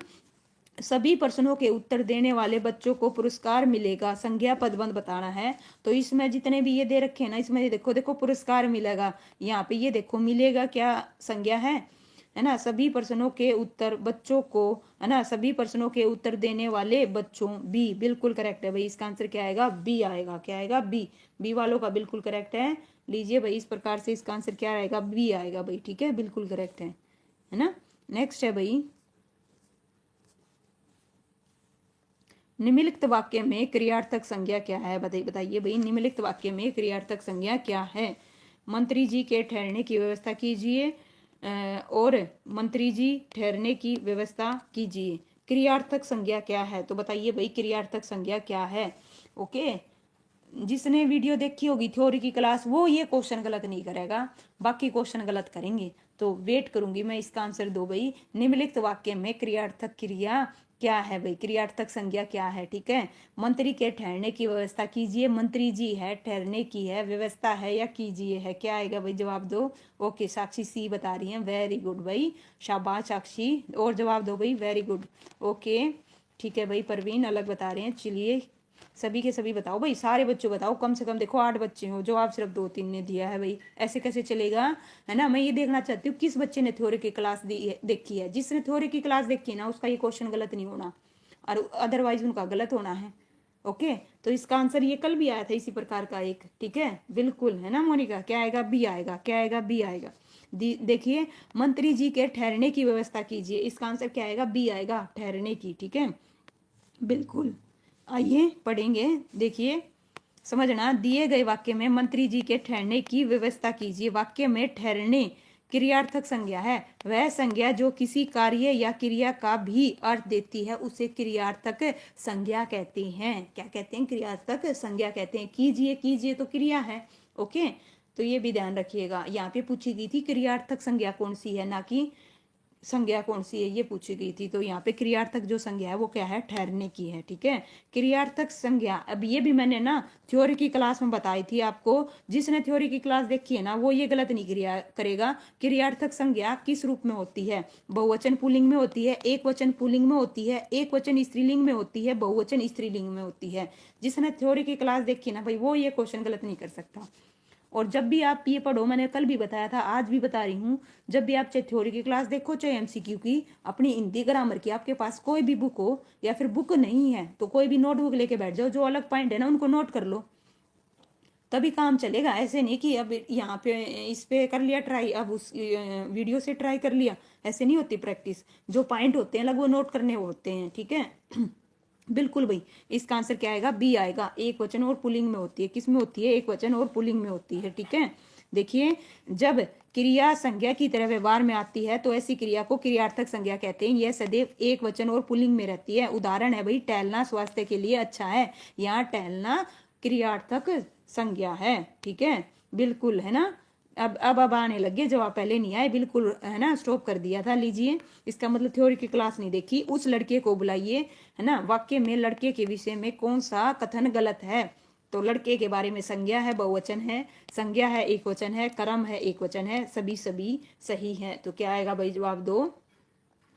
सभी प्रश्नों के उत्तर देने वाले बच्चों को पुरस्कार मिलेगा, संज्ञा पदबंध बताना है। तो इसमें जितने भी ये दे रखे हैं ना, इसमें ये देखो देखो पुरस्कार मिलेगा, यहाँ पे ये देखो मिलेगा क्या संज्ञा है ना। सभी प्रश्नों के उत्तर बच्चों को, है ना, सभी प्रश्नों के उत्तर देने वाले बच्चों, बी बिल्कुल करेक्ट है भाई, इसका आंसर क्या आएगा, बी आएगा, क्या आएगा, बी, बी वालों का बिल्कुल करेक्ट है। लीजिए भाई इस प्रकार से इसका आंसर क्या आएगा, बी आएगा भाई, ठीक है, बिल्कुल करेक्ट है ना। नेक्स्ट है भाई, निम्नलिखित वाक्य में क्रियार्थक संज्ञा क्या है, बताइए भाई, निम्नलिखित वाक्य में क्रियार्थक संज्ञा क्या है। मंत्री जी के ठहरने की व्यवस्था कीजिए, और मंत्री जी ठहरने की व्यवस्था कीजिए, क्रियार्थक संज्ञा क्या है, तो बताइए भाई क्रियार्थक संज्ञा क्या है। ओके, जिसने वीडियो देखी होगी थ्योरी की क्लास, वो ये क्वेश्चन गलत नहीं करेगा, बाकी क्वेश्चन गलत करेंगे। तो वेट करूंगी मैं, इसका आंसर दो भाई, निम्नलिखित वाक्य में क्रियार्थक क्रिया क्या है भाई, क्रियार्थक संज्ञा क्या है। ठीक है, मंत्री के ठहरने की व्यवस्था कीजिए, मंत्री जी है, ठहरने की है, व्यवस्था है या कीजिए है, क्या आएगा भाई, जवाब दो। ओके साक्षी सी बता रही है, वेरी गुड भाई, शाबाश साक्षी, और जवाब दो भाई, वेरी गुड। ओके ठीक है भाई, परवीन अलग बता रहे हैं, चलिए सभी के सभी बताओ भाई, सारे बच्चों बताओ, कम से कम देखो 8 बच्चे हो, जवाब सिर्फ 2-3 ने दिया है भाई, ऐसे कैसे चलेगा, है ना। मैं ये देखना चाहती हूँ किस बच्चे ने थ्योरी की क्लास देखी है, जिसने थ्योरी की क्लास देखी है ना, उसका ये क्वेश्चन गलत नहीं होना, और अदरवाइज उनका गलत होना है। ओके, तो इसका आंसर ये कल भी आया था इसी प्रकार का एक, ठीक है, बिल्कुल, है ना मोनिका, क्या आएगा, बी आएगा, क्या आएगा, बी आएगा। देखिए मंत्री जी के ठहरने की व्यवस्था कीजिए, इसका आंसर क्या आएगा, बी आएगा, ठहरने की, ठीक है, बिल्कुल। आइए पढ़ेंगे, देखिए समझना, दिए गए वाक्य में मंत्री जी के ठहरने की व्यवस्था कीजिए, वाक्य में ठहरने क्रियार्थक संज्ञा है, वह संज्ञा जो किसी कार्य या क्रिया का भी अर्थ देती है उसे क्रियार्थक संज्ञा कहते हैं, क्या कहते हैं, क्रियार्थक संज्ञा कहते हैं। कीजिए, कीजिए तो क्रिया है। ओके, तो ये भी ध्यान रखिएगा, यहाँ पे पूछी गई थी क्रियार्थक संज्ञा कौन सी है, ना कि संज्ञा कौन सी है, ये पूछी गई थी। तो यहाँ पे क्रियार्थक जो संज्ञा है वो क्या है, ठहरने की है, ठीक है। क्रियार्थक संज्ञा, अब ये भी मैंने ना थ्योरी की क्लास में बताई थी आपको, जिसने थ्योरी की क्लास देखी है ना, वो ये गलत नहीं क्रिया करेगा। क्रियार्थक संज्ञा किस रूप में होती है, बहुवचन पुल्लिंग में होती है, एक वचन पुल्लिंग में होती है, एक वचन स्त्रीलिंग में होती है, बहुवचन स्त्रीलिंग में होती है। जिसने थ्योरी की क्लास देखी ना भाई, वो ये क्वेश्चन गलत नहीं कर सकता। और जब भी आप ये पढ़ो, मैंने कल भी बताया था, आज भी बता रही हूँ, जब भी आप चाहे थ्योरी की क्लास देखो, चाहे एमसीक्यू की, अपनी हिंदी ग्रामर की आपके पास कोई भी बुक हो, या फिर बुक नहीं है तो कोई भी नोटबुक लेके बैठ जाओ, जो अलग पॉइंट है ना उनको नोट कर लो, तभी काम चलेगा। ऐसे नहीं कि अब यहाँ पे इस पे कर लिया ट्राई, अब उस वीडियो से ट्राई कर लिया, ऐसे नहीं होती प्रैक्टिस। जो पॉइंट होते हैं अलग वो नोट करने होते हैं, ठीक है। बिल्कुल भाई, इसका आंसर क्या आएगा, बी आएगा, एक वचन और पुलिंग में होती है, किस में होती है, एक वचन और पुलिंग में होती है, ठीक है। देखिए जब क्रिया संज्ञा की तरह व्यवहार में आती है तो ऐसी क्रिया को क्रियार्थक संज्ञा कहते हैं, यह सदैव एक वचन और पुलिंग में रहती है। उदाहरण है भाई, टहलना स्वास्थ्य के लिए अच्छा है, यहाँ टहलना क्रियार्थक संज्ञा है, ठीक है, बिल्कुल, है ना। अब आने लगे, जवाब पहले नहीं आए, बिल्कुल, है ना, स्टॉप कर दिया था। लीजिए, इसका मतलब थ्योरी की क्लास नहीं देखी। उस लड़के को बुलाइए, है ना, वाक्य में लड़के के विषय में कौन सा कथन गलत है, तो लड़के के बारे में संज्ञा है, बहुवचन है, संज्ञा है, एक वचन है, कर्म है, एक वचन है, सभी सभी सही है। तो क्या आएगा भाई, जवाब दो,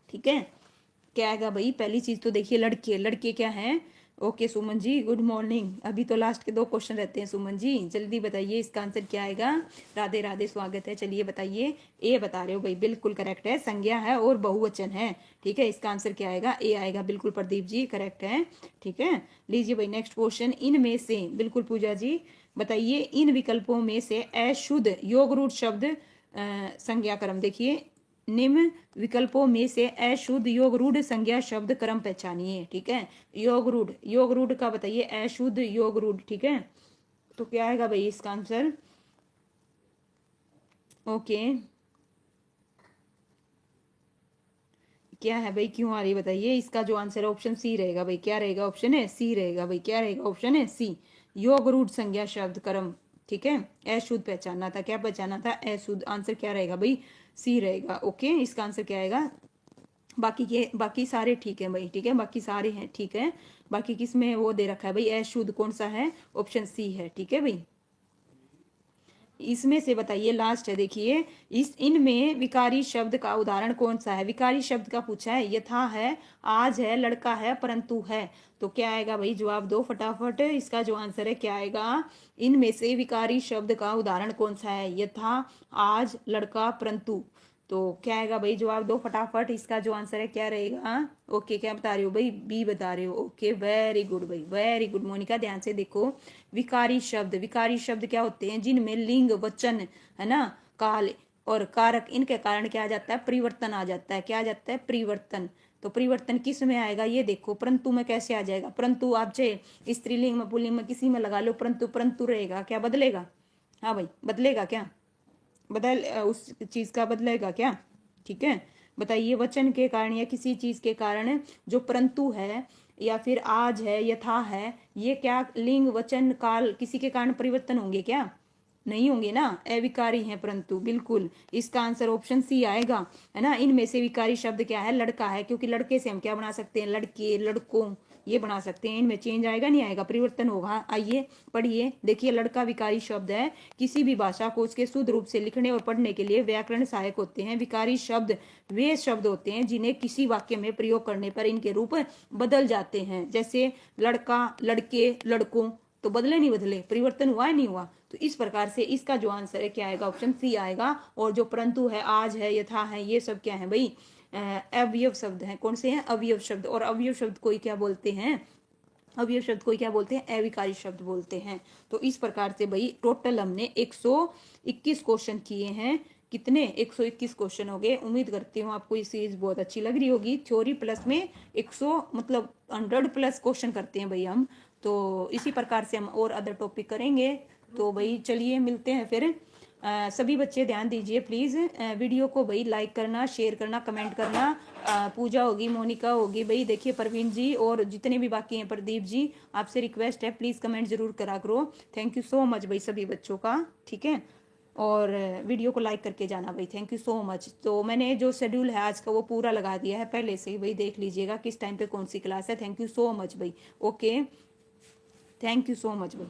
ठीक है, क्या आएगा भाई। पहली चीज तो देखिए, लड़के, लड़के क्या है, okay Suman ji, good morning. अभी तो लास्ट के 2 क्वेश्चन रहते हैं सुमन जी, जल्दी बताइए इसका आंसर क्या आएगा। राधे राधे, स्वागत है। चलिए बताइए। ए बता रहे हो भाई, बिल्कुल करेक्ट है, संज्ञा है और बहुवचन है। ठीक है, इसका आंसर क्या आएगा, ए आएगा। बिल्कुल प्रदीप जी करेक्ट है। ठीक है, लीजिए भाई नेक्स्ट क्वेश्चन। इनमें से, बिल्कुल पूजा जी बताइए, इन विकल्पों में से अशुद्ध योग रूढ़ शब्द संज्ञा क्रम देखिए। निम्न विकल्पों में से अशुद्ध योग रूढ़ संज्ञा शब्द क्रम पहचानिए। ठीक है, योग रूढ़ का बताइए, अशुद्ध योग रूढ़। ठीक है, तो क्या आएगा भाई इसका आंसर। ओके, क्या है भाई, क्यों आ रही है बताइए। इसका जो आंसर है ऑप्शन सी रहेगा भाई। क्या रहेगा, ऑप्शन है सी रहेगा भाई। क्या रहेगा, ऑप्शन है सी, योग रूढ़ संज्ञा शब्द क्रम। ठीक है, अशुद्ध पहचानना था। क्या पहचानना था, अशुद्ध। आंसर क्या रहेगा भाई, सी रहेगा। ओके, इसका आंसर क्या आएगा। बाकी सारे ठीक है भाई। ठीक है, बाकी सारे हैं ठीक है। बाकी किसमें वो दे रखा है भाई, अशुद्ध कौन सा है, ऑप्शन सी है। ठीक है भाई, इसमें से बताइए, लास्ट है देखिए। इस इनमें विकारी शब्द का उदाहरण कौन सा है। विकारी शब्द का पूछा है, यथा है, आज है, लड़का है, परंतु है। तो क्या आएगा भाई, जवाब दो फटाफट। इसका जो आंसर है क्या आएगा, इनमें से विकारी शब्द का उदाहरण कौन सा है, यथा, आज, लड़का, परंतु। तो क्या आएगा भाई, जवाब दो फटाफट। इसका जो आंसर है क्या रहेगा। ओके, क्या बता रहे हो भाई, बी बता रहे हो। ओके, वेरी गुड भाई, वेरी गुड। मोनिका ध्यान से देखो। विकारी शब्द क्या होते हैं, जिनमें लिंग, वचन, है ना, काल और कारक, इनके कारण क्या आ जाता है, परिवर्तन आ जाता है। क्या आ जाता है, परिवर्तन। तो परिवर्तन किस में आएगा, ये देखो, परंतु में कैसे आ जाएगा। परंतु आप चाहे स्त्रीलिंग में, पुल्लिंग में, किसी में लगा लो, परंतु परंतु रहेगा। क्या बदलेगा, हाँ भाई बदलेगा क्या, उस चीज का बदलेगा क्या। ठीक है, बताइए। वचन के कारण या किसी चीज के कारण जो परंतु है या फिर आज है, यथा है, ये क्या लिंग, वचन, काल, किसी के कारण परिवर्तन होंगे क्या, नहीं होंगे ना, अविकारी हैं परंतु। बिल्कुल, इसका आंसर ऑप्शन सी आएगा, है ना। इनमें से विकारी शब्द क्या है, लड़का है, क्योंकि लड़के से हम क्या बना सकते हैं, लड़के, लड़कों, ये बना सकते हैं। इनमें चेंज आएगा नहीं आएगा, परिवर्तन होगा। आइए पढ़िए, देखिए। लड़का विकारी शब्द है। किसी भी भाषा को उसके शुद्ध रूप से लिखने और पढ़ने के लिए व्याकरण सहायक होते हैं। विकारी शब्द वे शब्द होते हैं जिन्हें किसी वाक्य में प्रयोग करने पर इनके रूप बदल जाते हैं। जैसे लड़का, लड़के, लड़कों, तो बदले नहीं बदले, परिवर्तन हुआ है नहीं हुआ। तो इस प्रकार से इसका जो आंसर है क्या आएगा, ऑप्शन सी आएगा। और जो परंतु है, आज है, यथा है, ये सब क्या है भाई, अवयव शब्द हैं। कौन से हैं, अवयव शब्द। और अवयव शब्द कोई क्या बोलते हैं, अवयव शब्द कोई क्या बोलते हैं, अविकारी शब्द बोलते हैं। तो इस प्रकार से भाई टोटल हमने 121 क्वेश्चन किए हैं। कितने, 121 क्वेश्चन हो गए। उम्मीद करती हूँ आपको ये सीरीज बहुत अच्छी लग रही होगी। थ्योरी प्लस में 100 मतलब 100 प्लस क्वेश्चन करते हैं भाई हम। तो इसी प्रकार से हम और अदर टॉपिक करेंगे। तो भाई चलिए मिलते हैं फिर। सभी बच्चे ध्यान दीजिए प्लीज़। वीडियो को भाई लाइक करना, शेयर करना, कमेंट करना। पूजा होगी, मोनिका होगी भाई, देखिए प्रवीण जी और जितने भी बाकी हैं, प्रदीप जी, आपसे रिक्वेस्ट है प्लीज़ कमेंट जरूर करा करो। थैंक यू सो मच भाई सभी बच्चों का। ठीक है, और वीडियो को लाइक करके जाना भाई। Thank you so much. तो मैंने जो शेड्यूल है आज का वो पूरा लगा दिया है पहले से ही भाई, देख लीजिएगा किस टाइम पे कौन सी क्लास है। थैंक यू सो मच भाई। Okay, thank you so much भाई।